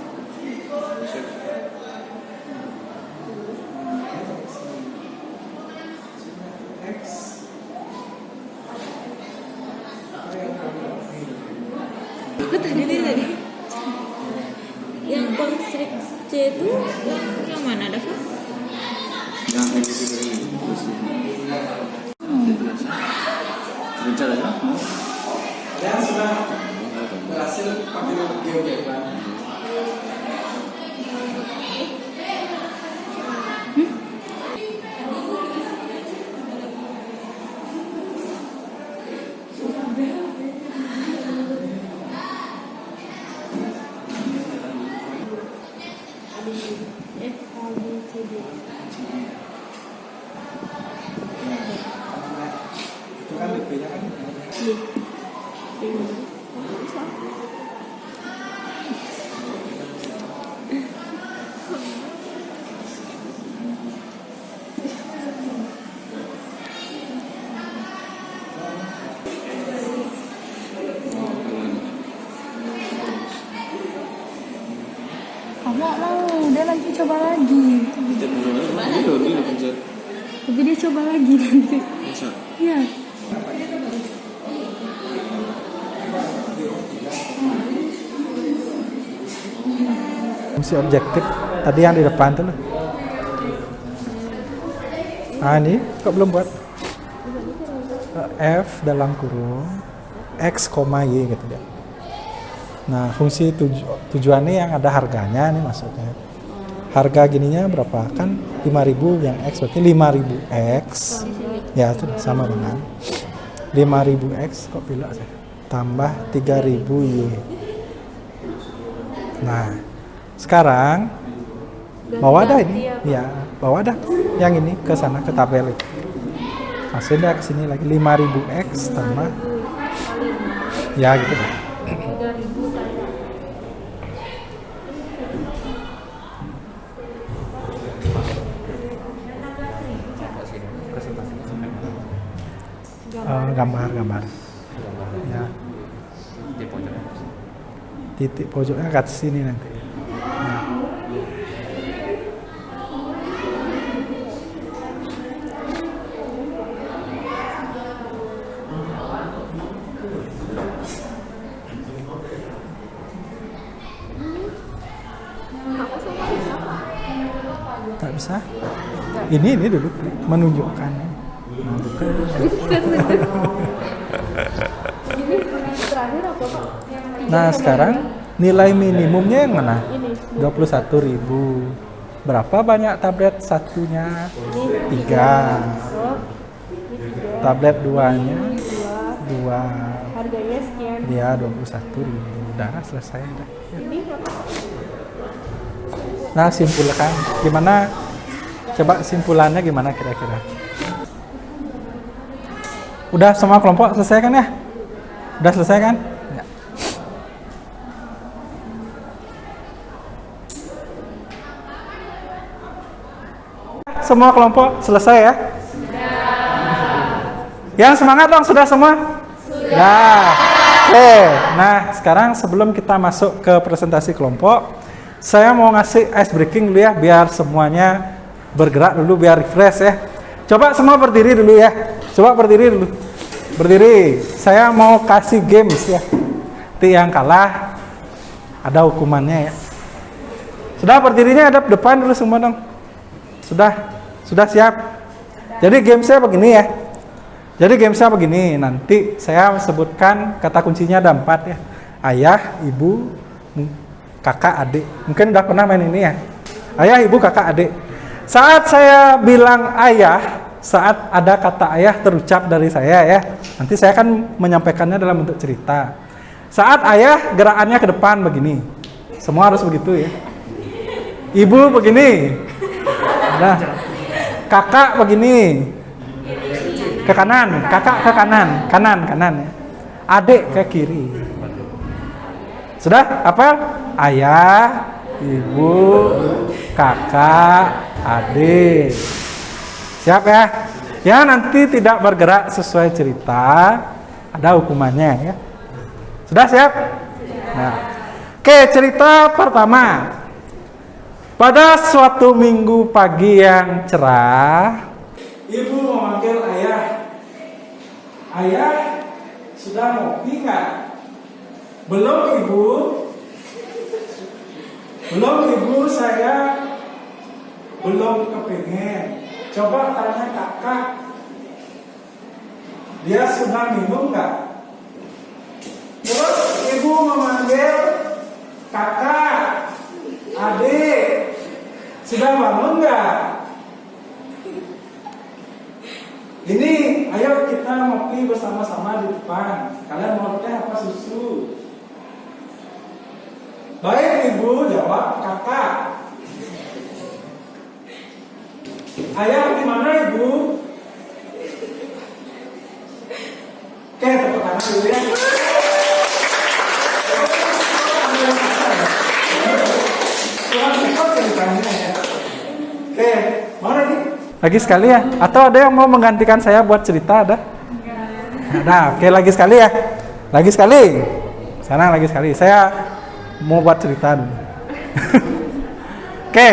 Aku tadi yang konstrik C itu yang mana ada Kak? Yang edisi dari terus biasa. Bicara aja. Dan sudah berhasil pakai GeoGebra. Itu kan lebihnya kan. Kamu nggak mau, dia nanti coba lagi. Pencet dulu aja. Ini baru ini pencet. Tapi dia coba lagi nanti. Bisa. Iya. Fungsi objektif tadi yang di depan tuh loh. Nah ini kok belum buat F dalam kurung X, Y gitu ya. Nah fungsi tujuannya yang ada harganya nih maksudnya. Harga gininya berapa? Kan 5.000 yang X berarti 5.000 X. Ya sudah sama dengan 5.000 X kok pilih saya. Tambah 3.000 Y. Nah sekarang bawa dah ini, ya bawa dah yang ini ke sana ke tabel itu. Hasilnya ke sini lagi 5.000 X tambah ya gitu deh. Gambar ya. Titik pojoknya ke sini nanti. Tak bisa. Ini dulu menunjukkan. Nah sekarang nilai minimumnya yang mana? 21.000. Berapa banyak tablet satunya? 3. Tablet 2-nya 2. Harganya sekian. Dia 21.000. Udah selesai dah. Nah simpulkan gimana? Coba simpulannya gimana kira-kira? Udah semua kelompok selesai kan ya? Udah selesai kan? Ya. Semua kelompok selesai ya? Yang semangat dong, sudah semua? Sudah. Oke, nah sekarang sebelum kita masuk ke presentasi kelompok, saya mau ngasih ice breaking dulu ya, biar semuanya bergerak dulu, biar refresh ya. Coba semua berdiri dulu ya. Coba berdiri dulu. Berdiri. Saya mau kasih games ya. Nanti yang kalah ada hukumannya ya. Sudah berdirinya hadap depan dulu semua dong. Sudah siap. Jadi gamesnya begini ya. Jadi gamesnya begini. Nanti saya sebutkan kata kuncinya ada 4 ya. Ayah, ibu, kakak, adik. Mungkin udah pernah main ini ya. Ayah, ibu, kakak, adik. Saat saya bilang ayah, saat ada kata ayah terucap dari saya ya, nanti saya akan menyampaikannya dalam bentuk cerita. Saat ayah gerakannya ke depan begini, semua harus begitu ya. Ibu begini, nah kakak begini, ke kanan, kakak ke kanan ya. Adik ke kiri. Sudah apa? Ayah, ibu, kakak, adik. Siap ya? Ya nanti tidak bergerak sesuai cerita, ada hukumannya ya. Sudah siap? Nah. Oke, cerita pertama. Pada suatu minggu pagi yang cerah, ibu memanggil ayah. Ayah, sudah ngopi nggak? Belum ibu. Belum ibu, saya belum kepengen. Coba tanya kakak, dia sudah minum nggak? Terus ibu memanggil kakak, adik, sudah bangun nggak? Ini, ayo kita ngopi bersama-sama di depan. Kalian mau teh apa susu? Baik ibu, jawab kakak. Ayah di mana ibu? Oke, tepuk tangan dulu ya. Oke, mau lagi sekali ya? Atau ada yang mau menggantikan saya buat cerita ada? Nah, oke lagi sekali ya. Lagi sekali. Sekarang lagi sekali. Saya mau buat cerita dulu. Oke.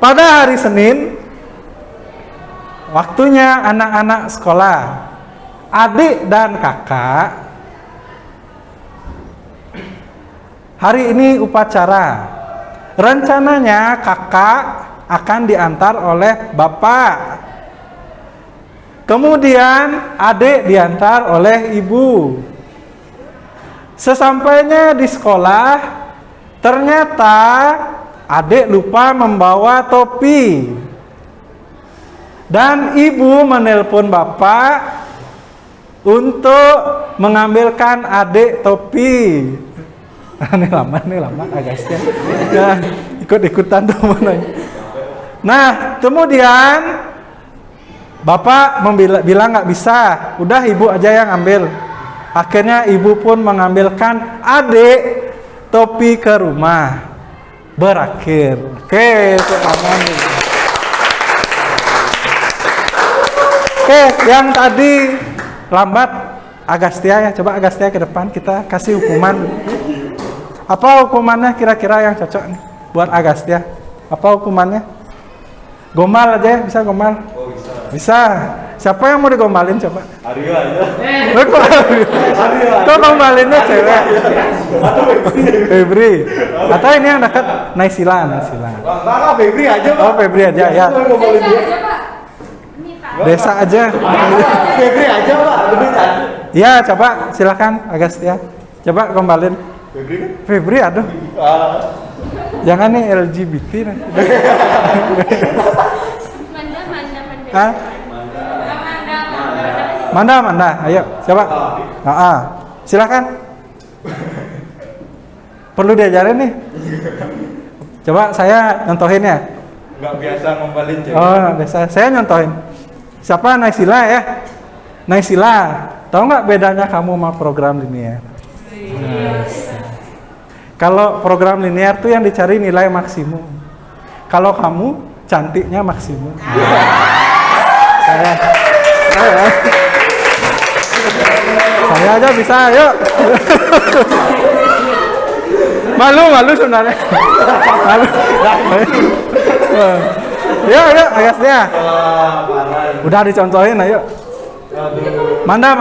Pada hari Senin, waktunya anak-anak sekolah, adik dan kakak. Hari ini upacara. Rencananya kakak akan diantar oleh bapak. Kemudian adik diantar oleh ibu. Sesampainya di sekolah, ternyata adik lupa membawa topi. Dan ibu menelpon bapak untuk mengambilkan adik topi. Ini lama Agastya. Ya, ikut-ikutan teman. Nah, kemudian bapak bilang nggak bisa, udah ibu aja yang ambil. Akhirnya ibu pun mengambilkan adik topi ke rumah. Berakhir. Oke, selamat. Oke, yang tadi lambat Agastya ya, coba Agastya ke depan kita kasih hukuman. Apa hukumannya kira-kira yang cocok nih buat Agastya? Apa hukumannya? Gombal aja ya, bisa gombal? Oh bisa. Bisa. Siapa yang mau digombalin coba? Aryo aja. Kok gombalinnya cewek? Febri. Atau ini yang dekat Naisila. Enggak, Febri aja, Pak. Oh, Febri aja ya. Desa aja. Febri aja, Pak. Lebih cantik. Iya, coba silakan Agastya. Coba gombalin. Febri aduh. Jangan nih LGBT nanti. Hah? Manda, ayo coba. Silakan. Perlu diajarin nih. Coba saya nyontohin ya. Enggak biasa ngombalin cewek. Oh, nggak biasa. Saya nyontohin. Siapa Naisila ya? Naisila. Tahu nggak bedanya kamu sama program linear? Kalau program linear tuh yang dicari nilai maksimum. Kalau kamu cantiknya maksimum. Saya aja bisa, yuk. Malu sebenarnya. Malu. Yuk, Agastya. Udah dicontohin, ayo. Manda,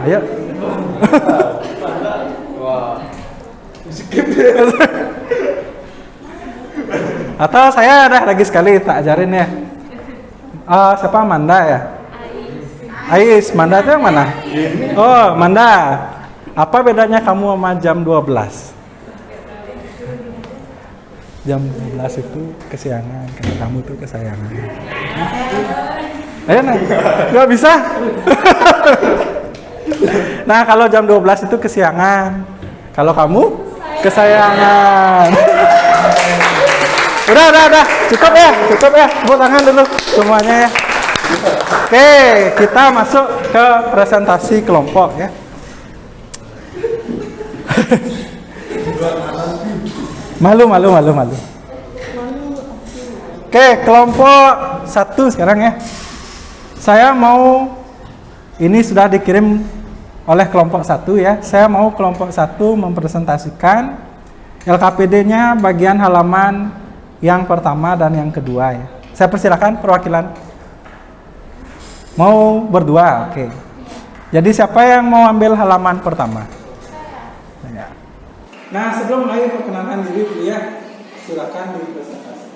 ayo. Atau saya ada lagi sekali tak ajarin ya. Siapa Manda ya? Ais. Manda itu yang mana? Oh, Manda. Apa bedanya kamu sama jam 12? Jam 12 itu kesiangan, karena kamu tuh kesayangan. Ayo, nggak bisa. Nah, kalau jam 12 itu kesiangan. Kalau kamu kesayangan. Udah. Cukup ya. Tepuk tangan dulu semuanya ya. Oke, kita masuk ke presentasi kelompok ya. Malu. Oke, kelompok 1 sekarang ya. Saya mau, ini sudah dikirim oleh kelompok 1 ya. Saya mau kelompok 1 mempresentasikan LKPD-nya bagian halaman yang pertama dan yang kedua ya. Saya persilakan perwakilan. Mau berdua, oke. Jadi siapa yang mau ambil halaman pertama? Saya. Nah, sebelum mulai perkenalan diri dulu ya, silakan dipresentasi.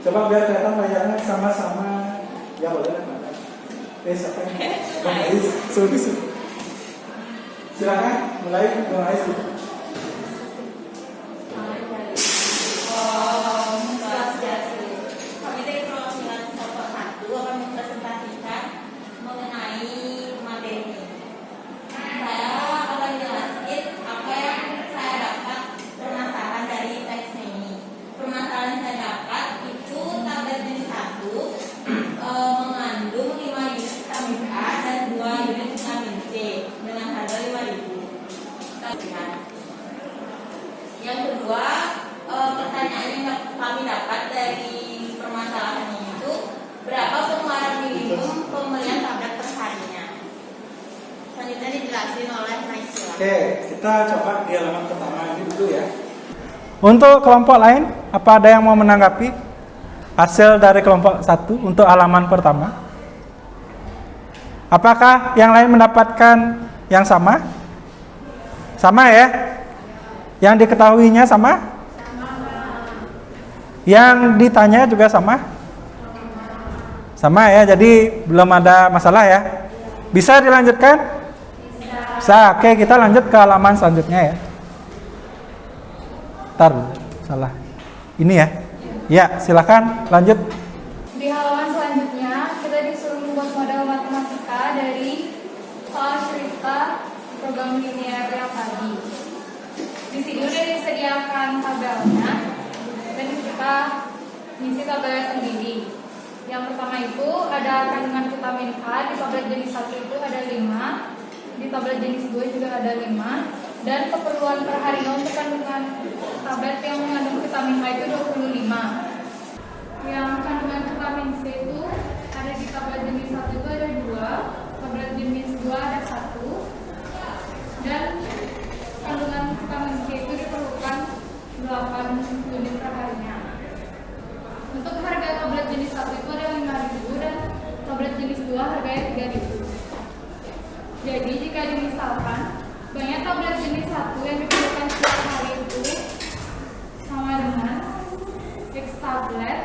Coba biar kelihatan layarnya sama-sama. Ya boleh. Siapa yang? Bang Ais. Sorry. Silakan mulai Bang Ais. Yang kedua, pertanyaan yang kami dapat dari permasalahan ini itu berapa pengeluaran minimum pembelian tablet per harinya? Selanjutnya dijelasin oleh Naisila. Oke, kita coba di halaman pertama ini dulu ya. Untuk kelompok lain, apa ada yang mau menanggapi hasil dari kelompok 1 untuk halaman pertama? Apakah yang lain mendapatkan yang sama? Sama ya? Yang diketahuinya sama? Yang ditanya juga sama? Sama ya, jadi belum ada masalah ya. Bisa dilanjutkan? Bisa. Oke, kita lanjut ke halaman selanjutnya ya. Ntar, salah. Ini ya. Ya, silakan lanjut. Di halaman selanjutnya, kita disuruh membuat model matematika dari soal cerita program linear yang tadi. Di sini udah disediakan tabelnya, dan kita ngisi tabelnya sendiri. Yang pertama itu ada kandungan vitamin A, di tablet jenis 1 itu ada 5, di tablet jenis 2 juga ada 5, dan keperluan per harinya untuk kandungan tablet yang mengandung vitamin A itu 25. Yang kandungan vitamin C itu ada di tablet jenis 1 itu ada 2, tablet jenis 2 ada 1, dan kandungan vitamin C itu diperlukan 8 unit per harinya. Untuk harga tablet jenis 1 itu ada 5.000 dan tablet jenis 2 harganya 3.000. Jadi jika dimisalkan banyak tablet jenis 1 yang diperlukan setiap hari itu sama dengan X tablet,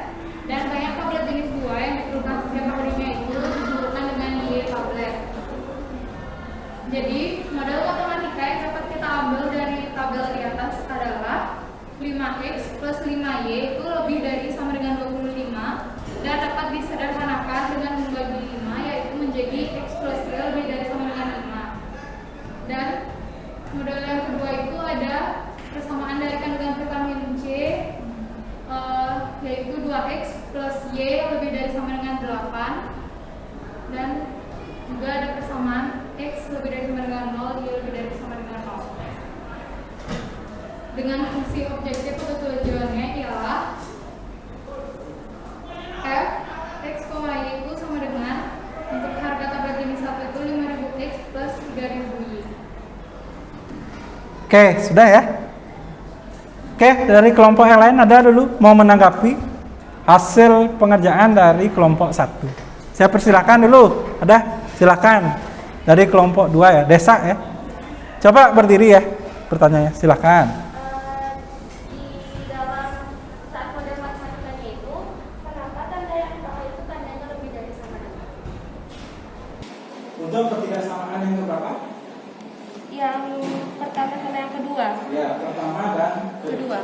dan banyak tablet jenis 2 yang diperlukan setiap harinya itu diperlukan dengan Y tablet. Jadi model matematika yang dapat kita ambil dari tabel di atas adalah 5X plus 5Y itu lebih dari sama dengan 25, dan dapat disederhanakan dengan membagi 5, yaitu menjadi X plus Y lebih dari sama dengan 5. Dan model yang kedua itu ada persamaan dari kandungan vitamin C, yaitu 2X plus Y lebih dari sama dengan 8, dan juga ada persamaan X lebih dari sama dengan 0, Y lebih dari sama dengan 0. Dengan fungsi objektif atau tujuannya ialah F X, Y itu sama dengan untuk harga tablet jenis 1 itu 5.000X plus 3.000Y. Oke, sudah ya. Oke, dari kelompok yang lain ada dulu mau menanggapi hasil pengerjaan dari kelompok 1. Saya persilakan dulu. Ada? Silakan. Dari kelompok 2 ya, Desa ya. Coba berdiri ya. Pertanyaannya, silakan. Untuk ketidaksamaan yang keberapa? Yang pertama sama yang kedua. Ya, pertama dan Kedua.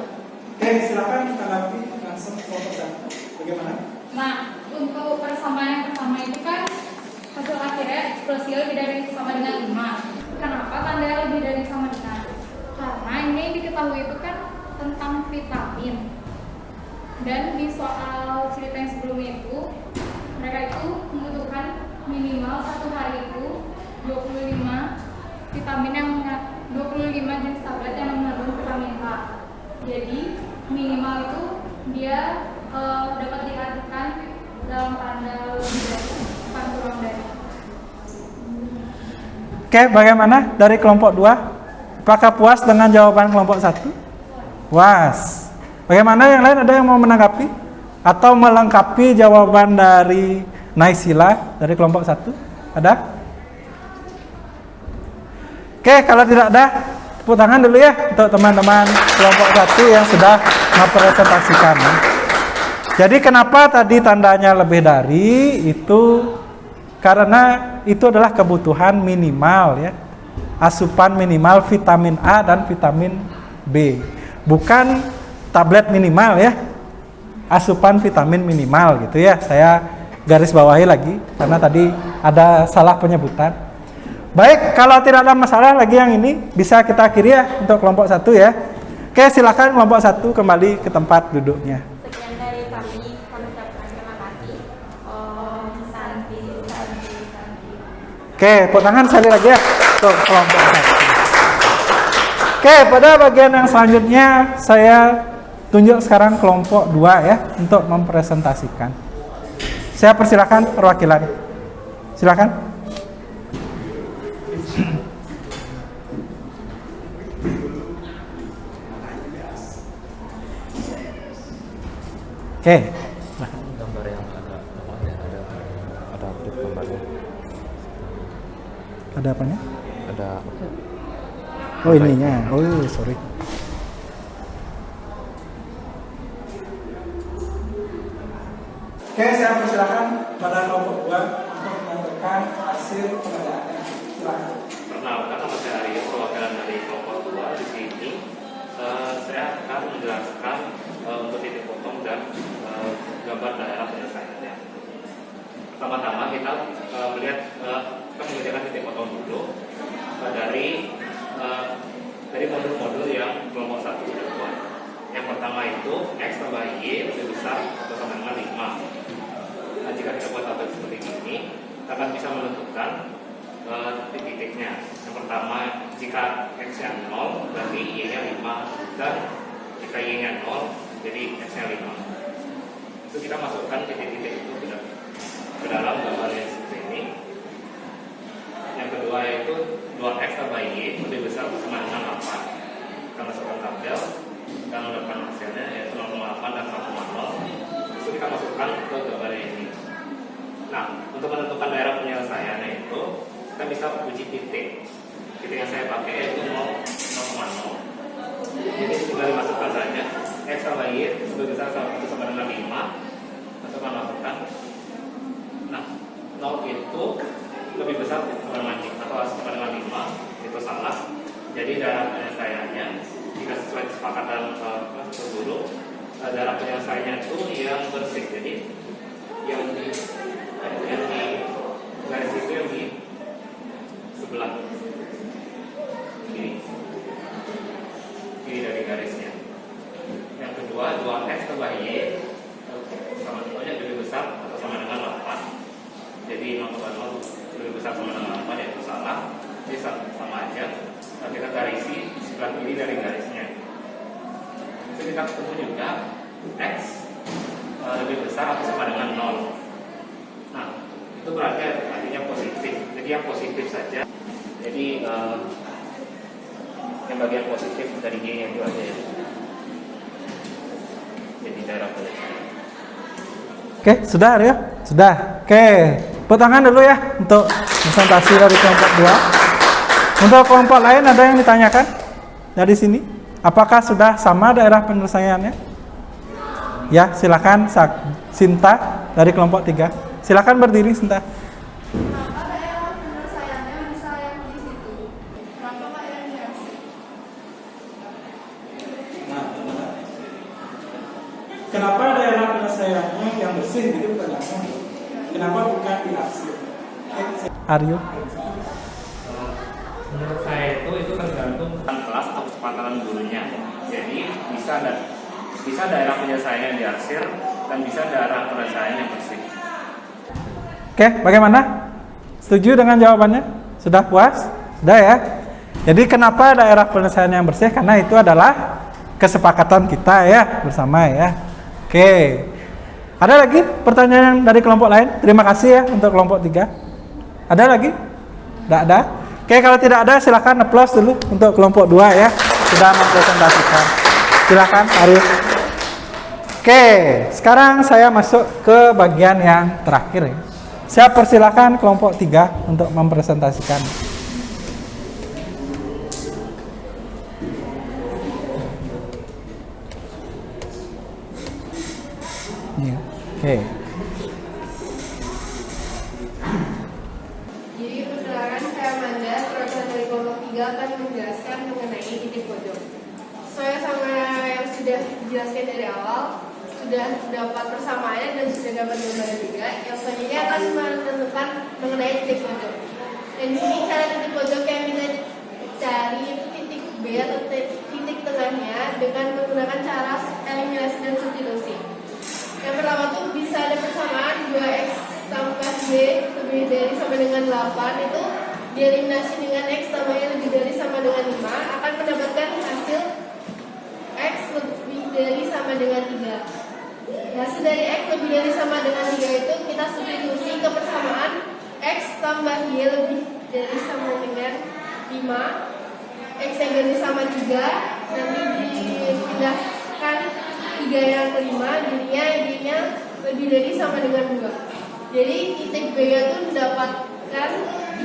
Oke, silakan tanggapi langsung kelompok 1. Bagaimana? Nah, untuk persamaan yang pertama itu kan hasil akhirnya X plus Y lebih dari sama dengan 5. Kenapa tandanya lebih dari sama dengan? Karena ini yang diketahui itu kan tentang vitamin. Dan di soal cerita yang sebelumnya itu, mereka itu membutuhkan minimal satu hari itu 25 vitamin yang 25 jenis tablet yang mengandung vitamin A. Jadi minimal itu dia dapat diartikan dalam tanda lebih dari bukan kurang dari. Oke, bagaimana dari kelompok 2? Apakah puas dengan jawaban kelompok 1? Puas. Bagaimana yang lain, ada yang mau menanggapi atau melengkapi jawaban dari Naisila dari kelompok 1? Ada? Oke, kalau tidak ada, tepuk tangan dulu ya untuk teman-teman kelompok 1 yang sudah mempresentasikan. Jadi kenapa tadi tandanya lebih dari itu? Karena itu adalah kebutuhan minimal ya. Asupan minimal vitamin A dan vitamin B. Bukan tablet minimal ya. Asupan vitamin minimal gitu ya. Saya garis bawahi lagi karena tadi ada salah penyebutan. Baik, kalau tidak ada masalah lagi yang ini bisa kita akhiri ya untuk kelompok 1 ya. Oke, silakan kelompok 1 kembali ke tempat duduknya. Sekian dari kami ucapkan terima kasih. Santi. Oke, tepuk tangan sekali lagi ya untuk kelompok 1. Oke, pada bagian yang selanjutnya saya tunjuk sekarang kelompok 2 ya untuk mempresentasikan. Saya persilakan perwakilan. Silakan. Oke. Gambar yang ada update gambarnya. Ada apanya? Ada Oh ininya. Oh sorry. Oke, saya persilakan pada dari modul-modul yang kelompok 1 sudah buat. Yang pertama itu X tambah Y lebih besar atau sama dengan 5. Nah, jika kita buat tabel seperti ini, kita akan bisa menentukan titik-titiknya. Yang pertama, jika X-nya 0, berarti Y-nya 5, dan jika Y-nya 0, jadi X-nya 5. Itu kita masukkan titik-titik itu ke dalam gambar yang seperti ini. Yang kedua yaitu 2X tambah Y lebih besar atau sama dengan 8. Kita masukkan tabel dan mendapatkan hasilnya yaitu 0,8 dan 0,0. Itu kita masukkan ke gambar ini. Nah, untuk menentukan daerah penyelesaiannya itu kita bisa uji titik. Titik yang saya pakai yaitu 0,0. Jadi tinggal dimasukkan saja X tambah Y lebih besar atau sama dengan 5. Masukkan. Nah, 0 itu lebih besar atau sama dengan 5, itu salah. Jadi daerah penyelesaiannya jika sesuai kesepakatan guru, daerah penyelesaiannya itu yang bersih. Jadi yang di garis itu yang di sebelah kiri dari garisnya. Yang kedua 2X tambah Y sama nilainya lebih besar atau sama dengan 8. Jadi 0,0 lebih besar sama dengan 8 yaitu salah. Jadi sama aja. Nah, kita garisi sebelah kiri dari garisnya. Itu kita ketemu juga X lebih besar atau sama dengan 0. Nah, itu berarti artinya positif. Jadi yang positif saja. Jadi yang bagian positif dari Y-nya itu aja ya. Jadi daerah penyelesaian. Oke, sudah Aryo? Sudah. Oke, tepuk tangan dulu ya untuk presentasi dari kelompok 2. Untuk kelompok lain ada yang ditanyakan dari sini? Apakah sudah sama daerah penyelesaiannya? Ya, silakan Sinta dari kelompok 3. Silakan berdiri Sinta. Kenapa daerah penyelesaiannya bisa yang di situ? Kenapa nggak yang di aksi? Kenapa daerah penyelesaiannya yang bersih gitu pertanyaannya? Kenapa bukan di arsip? Aryo? Menurut saya itu tergantung kelas atau kesepakatan gurunya. Jadi bisa daerah penyelesaian yang diarsir dan bisa daerah penyelesaian yang bersih. Oke, bagaimana? Setuju dengan jawabannya? Sudah puas? Sudah ya? Jadi kenapa daerah penyelesaian yang bersih? Karena itu adalah kesepakatan kita ya, bersama ya. Oke. Ada lagi pertanyaan dari kelompok lain? Terima kasih ya untuk kelompok 3. Ada lagi? Tidak ada? Oke, kalau tidak ada silakan applause dulu untuk kelompok 2 ya. Sudah mempresentasikan. Silakan, Arif. Oke, sekarang saya masuk ke bagian yang terakhir ya. Saya persilakan kelompok 3 untuk mempresentasikan. Ya, oke. Jadi persilakan saya Amanda, perwakilan dari kelompok 3 akan menjelaskan mengenai titik pojok. Sesuai sama yang sudah dijelaskan dari awal, sudah dapat persamaannya dan sudah dapat gambaran juga. Yang selanjutnya akan menentukan mengenai titik pojok. Dan di sini cara titik pojok yang kita cari itu titik B atau titik tengahnya dengan menggunakan cara eliminasi dan substitusi. Yang pertama tuh bisa ada persamaan 2X tambah Y lebih dari sama dengan 8 itu dieliminasi dengan X tambah Y lebih dari sama dengan 5 akan mendapatkan hasil X lebih dari sama dengan 3. Hasil dari X lebih dari sama dengan 3 itu kita substitusi ke persamaan X tambah Y lebih dari sama dengan 5. X yang dari sama 3 nanti dipindahkan 3 yang kelima, jadinya Y-nya lebih dari sama dengan 2. Jadi titik B-nya itu mendapatkan 3,2.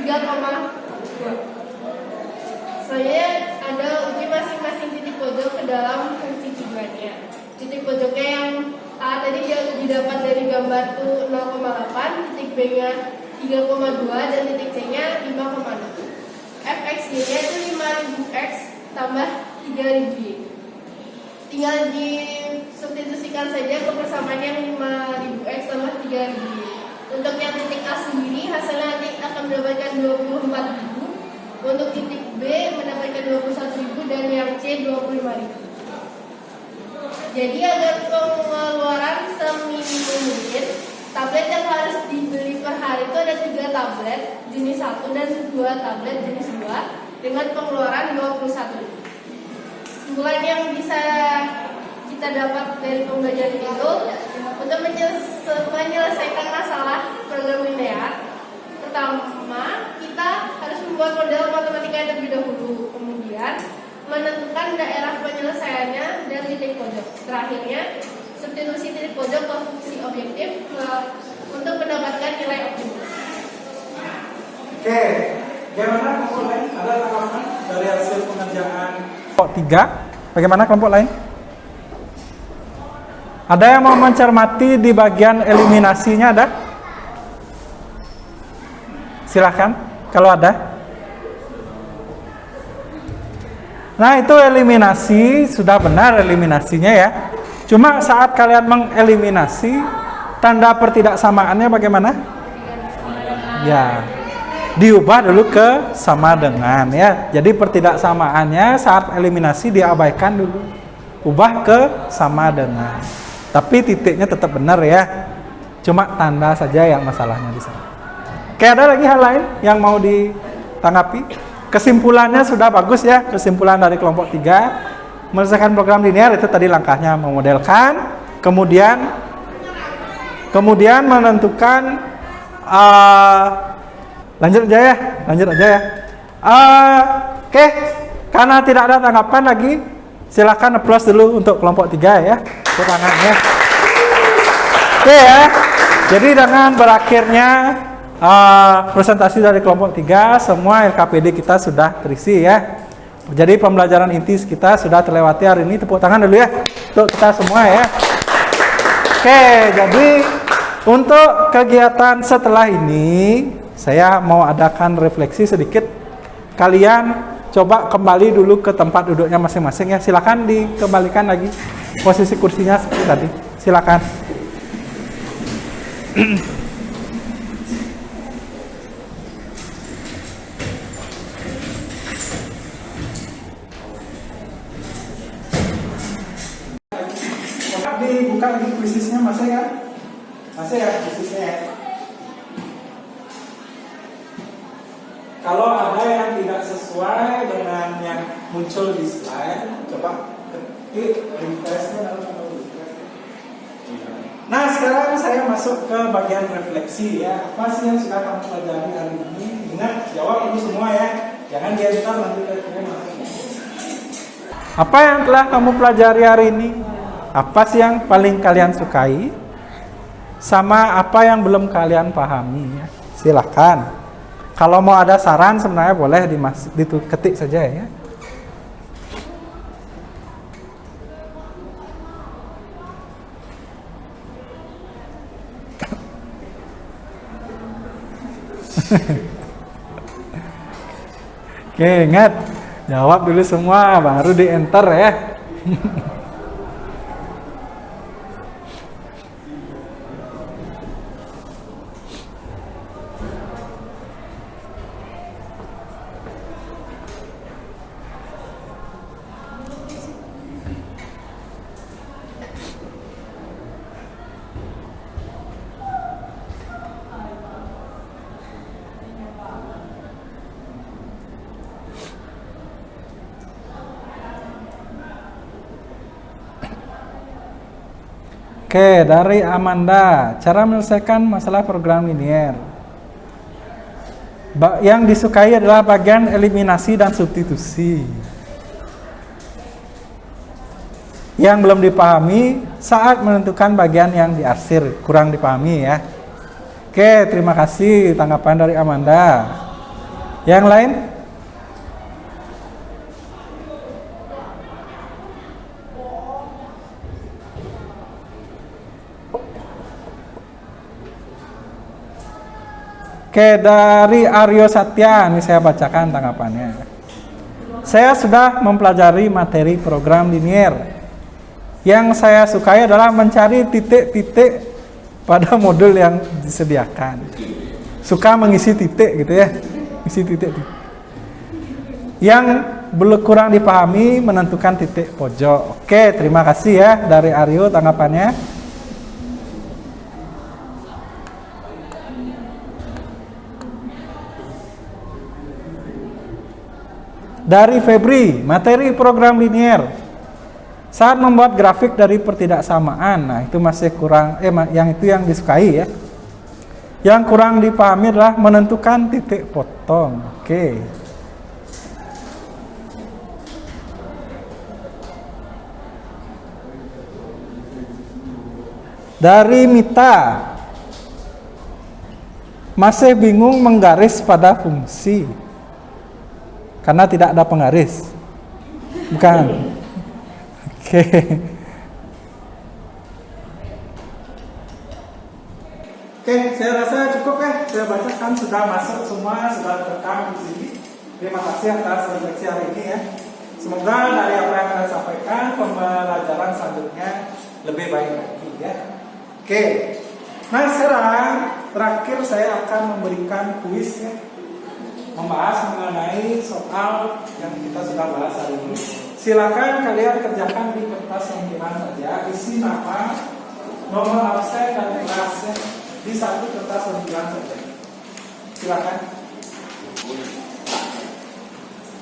Selanjutnya ada uji masing-masing titik pojok ke dalam fungsi tujuannya. Titik pojoknya yang A tadi dia didapat dari gambar tuh 0,8, titik B-nya 3,2 dan titik C-nya 5,6. Fx-nya itu 5000x tambah 3000y. Tinggal disubstitusikan saja ke persamaan yang 5000x tambah 3000. Untuk yang titik A sendiri hasilnya nanti akan mendapatkan 24.000. Untuk titik B mendapatkan 21.000 dan SPP 25.000. Jadi agar pengeluaran seminim mungkin, tablet yang harus dibeli per hari itu ada 3 tablet jenis 1 dan 2 tablet jenis 2 dengan pengeluaran 21. Kesimpulan yang bisa kita dapat dari pembelajaran itu, untuk menyelesaikan masalah program linear, pertama kita harus membuat model matematika yang terlebih dahulu, kemudian menentukan daerah penyelesaiannya dan titik pojok. Terakhirnya, substitusi titik pojok ke fungsi objektif untuk mendapatkan nilai optimal. Oke, bagaimana kelompok lain? Ada tanggapan dari hasil pengerjaan kelompok 3? Bagaimana kelompok lain? Ada yang mau mencermati di bagian eliminasinya, ada? Silahkan, kalau ada. Nah, itu eliminasi, sudah benar eliminasinya ya. Cuma saat kalian mengeliminasi, tanda pertidaksamaannya bagaimana? Ya, diubah dulu ke sama dengan ya. Jadi pertidaksamaannya saat eliminasi diabaikan dulu, ubah ke sama dengan. Tapi titiknya tetap benar ya. Cuma tanda saja yang masalahnya di sana. Oke, ada lagi hal lain yang mau ditanggapi? Kesimpulannya sudah bagus ya. Kesimpulan dari kelompok 3, menyelesaikan program linear itu tadi langkahnya memodelkan, kemudian menentukan lanjut aja ya. Oke, karena tidak ada tanggapan lagi, silakan applause dulu untuk kelompok 3 ya. Tepuk tangan ya. Oke ya. Jadi dengan berakhirnya presentasi dari kelompok 3, semua LKPD kita sudah terisi ya. Jadi pembelajaran inti kita sudah terlewati hari ini. Tepuk tangan dulu ya untuk kita semua ya. Oke, jadi untuk kegiatan setelah ini saya mau adakan refleksi sedikit. Kalian coba kembali dulu ke tempat duduknya masing-masing ya. Silakan dikembalikan lagi posisi kursinya seperti tadi. Silakan. Dibuka lagi kuisisnya masih ya? Masih ya kuisisnya ya? Kalau ada yang tidak sesuai dengan yang muncul di slide, coba ketik refreshnya dalam refresh. Nah, sekarang saya masuk ke bagian refleksi ya. Apa sih yang sudah kamu pelajari hari ini? Ingat, jawab dulu semua ya. Jangan diantar nanti ke apa yang telah kamu pelajari hari ini? Apa sih yang paling kalian sukai? Sama apa yang belum kalian pahami ya? Silahkan. Kalau mau ada saran sebenarnya boleh diketik saja ya. Oke, ingat jawab dulu semua baru di enter ya. Oke, dari Amanda, cara menyelesaikan masalah program linear. Yang disukai adalah bagian eliminasi dan substitusi. Yang belum dipahami saat menentukan bagian yang diarsir, kurang dipahami ya. Oke, terima kasih tanggapan dari Amanda. Yang lain? Oke, dari Aryo Satya, ini saya bacakan tanggapannya. Saya sudah mempelajari materi program linear. Yang saya sukai adalah mencari titik-titik pada modul yang disediakan. Suka mengisi titik gitu ya, isi titik. Yang belum kurang dipahami menentukan titik pojok. Oke, terima kasih ya dari Aryo tanggapannya. Dari Febri, materi program linier. Saat membuat grafik dari pertidaksamaan, nah itu masih kurang, yang itu yang disukai ya. Yang kurang dipahami adalah menentukan titik potong. Oke. Dari Mita, masih bingung menggaris pada fungsi karena tidak ada penggaris, bukan? Oke. Oke, saya rasa cukup ya. Saya bacakan sudah masuk semua, sudah terekam di sini. Terima kasih atas refleksi hari ini ya. Semoga dari apa yang saya sampaikan pembelajaran selanjutnya lebih baik lagi ya. Oke. Nah sekarang terakhir saya akan memberikan kuis ya, membahas mengenai soal yang kita sudah bahas hari ini. Silakan kalian kerjakan di kertas lempiran saja, isi nama, nomor absen dan kelasnya di satu kertas lempiran saja. Silakan.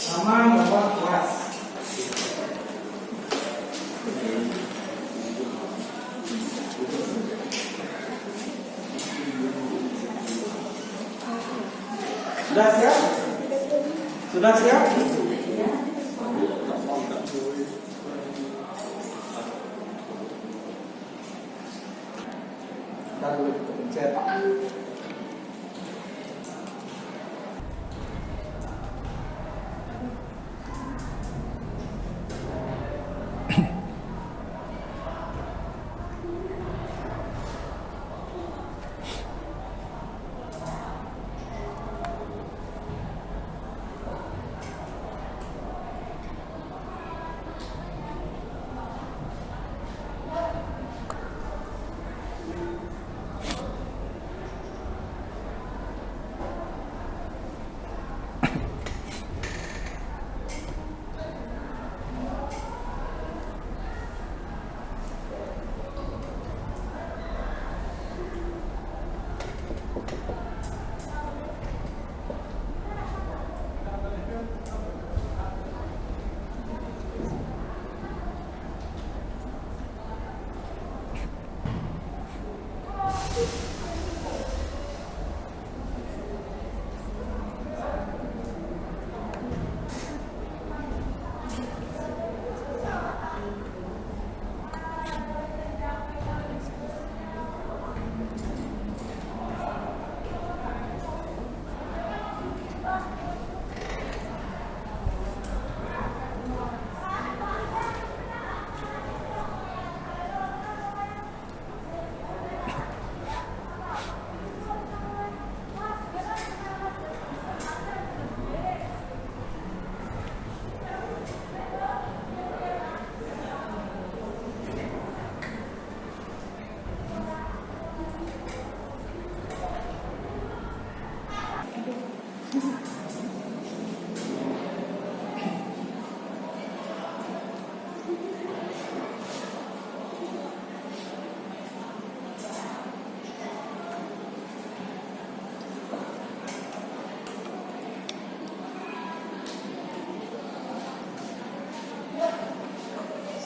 Nama, nomor, kelas. Sudah siap? Sudah siap? Kita dulu pencet.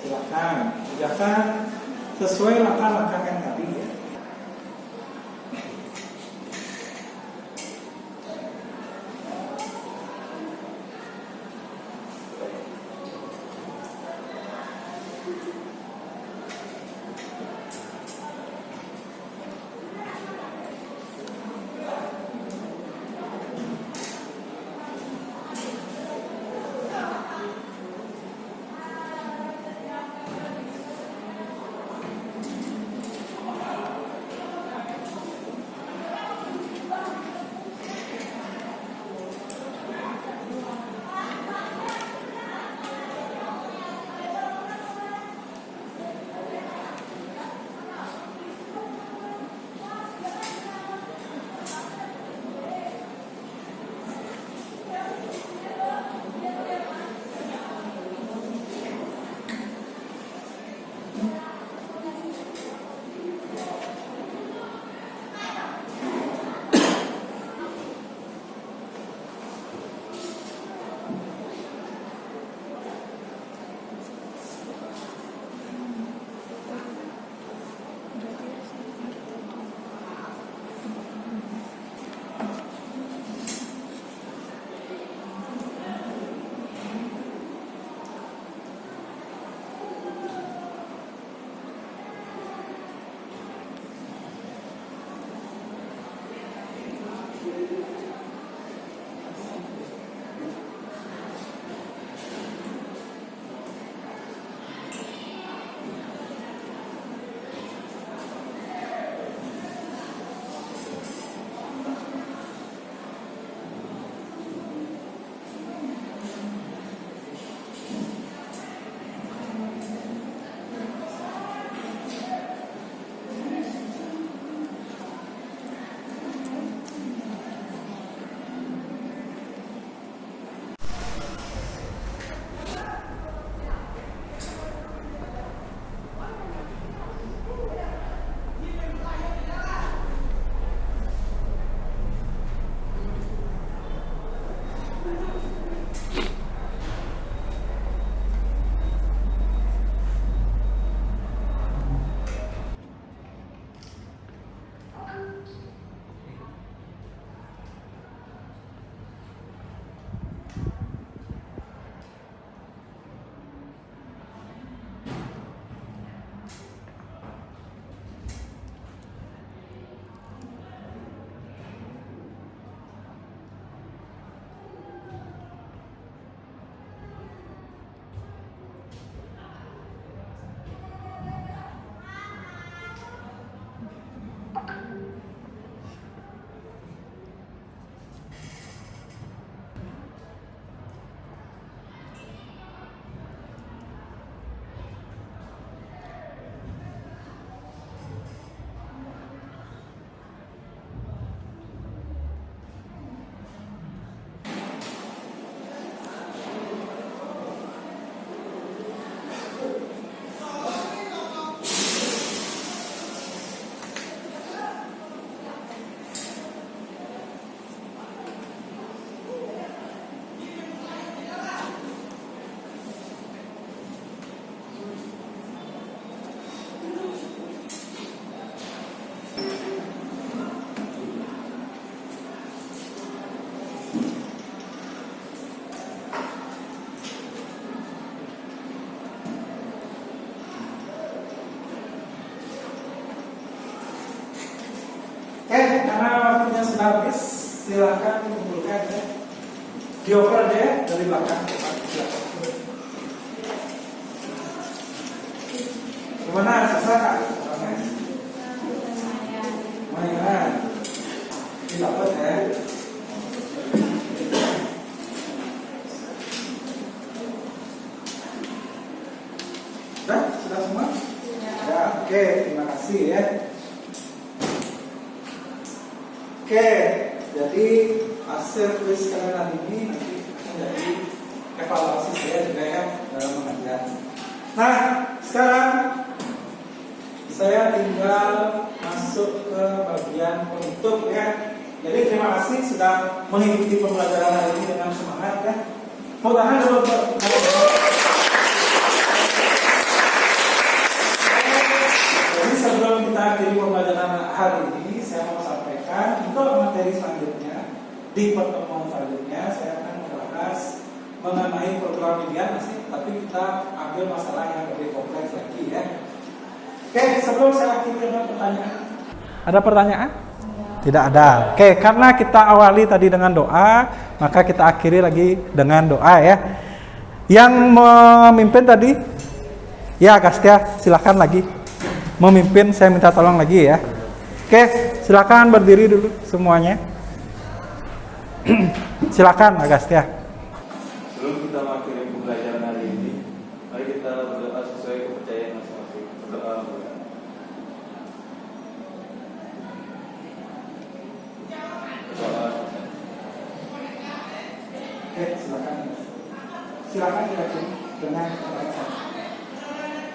Silakan kerjakan sesuai langkah-langkah yang tadi ya. karena waktunya sudah habis, silakan kumpulkan ya. Dioper aja ya dari belakang. Gimana? Susah kak? Lumayan. Ini dapat ya. Sudah semua? Ya, oke, terima kasih ya. Oke, jadi hasil kuis kalian hari ini nanti menjadi evaluasi saya juga ya dalam mengajar. Nah, sekarang saya tinggal masuk ke bagian penutup ya. Jadi terima kasih sudah mengikuti pembelajaran hari ini dengan semangat ya. Mau tangan dulu. Jadi sebelum kita akhiri pembelajaran hari ini, saya mau sampaikan untuk materi selanjutnya di pertemuan selanjutnya saya akan membahas mengenai program pilihan masih, tapi kita ambil masalah yang lebih kompleks lagi ya. Oke, sebelum saya akhiri dengan pertanyaan. Ada pertanyaan? Tidak ada. Oke, karena kita awali tadi dengan doa, maka kita akhiri lagi dengan doa ya. Yang memimpin tadi, ya Gastia, silakan lagi. Memimpin, saya minta tolong lagi ya. Oke, silakan berdiri dulu semuanya. Silakan Agastya. Sebelum kita mengakhiri pembelajaran hari ini, mari kita berdoa sesuai kepercayaan masing-masing. Berdoa. Oke, silakan. Silakan diakhiri dengan pertanyaan.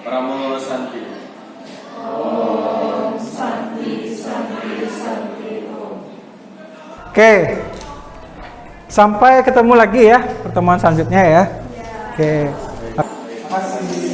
Pramono Santi. Om Santi Santi Santi Om. Oke. Sampai ketemu lagi ya pertemuan selanjutnya ya. Oke. Terima kasih.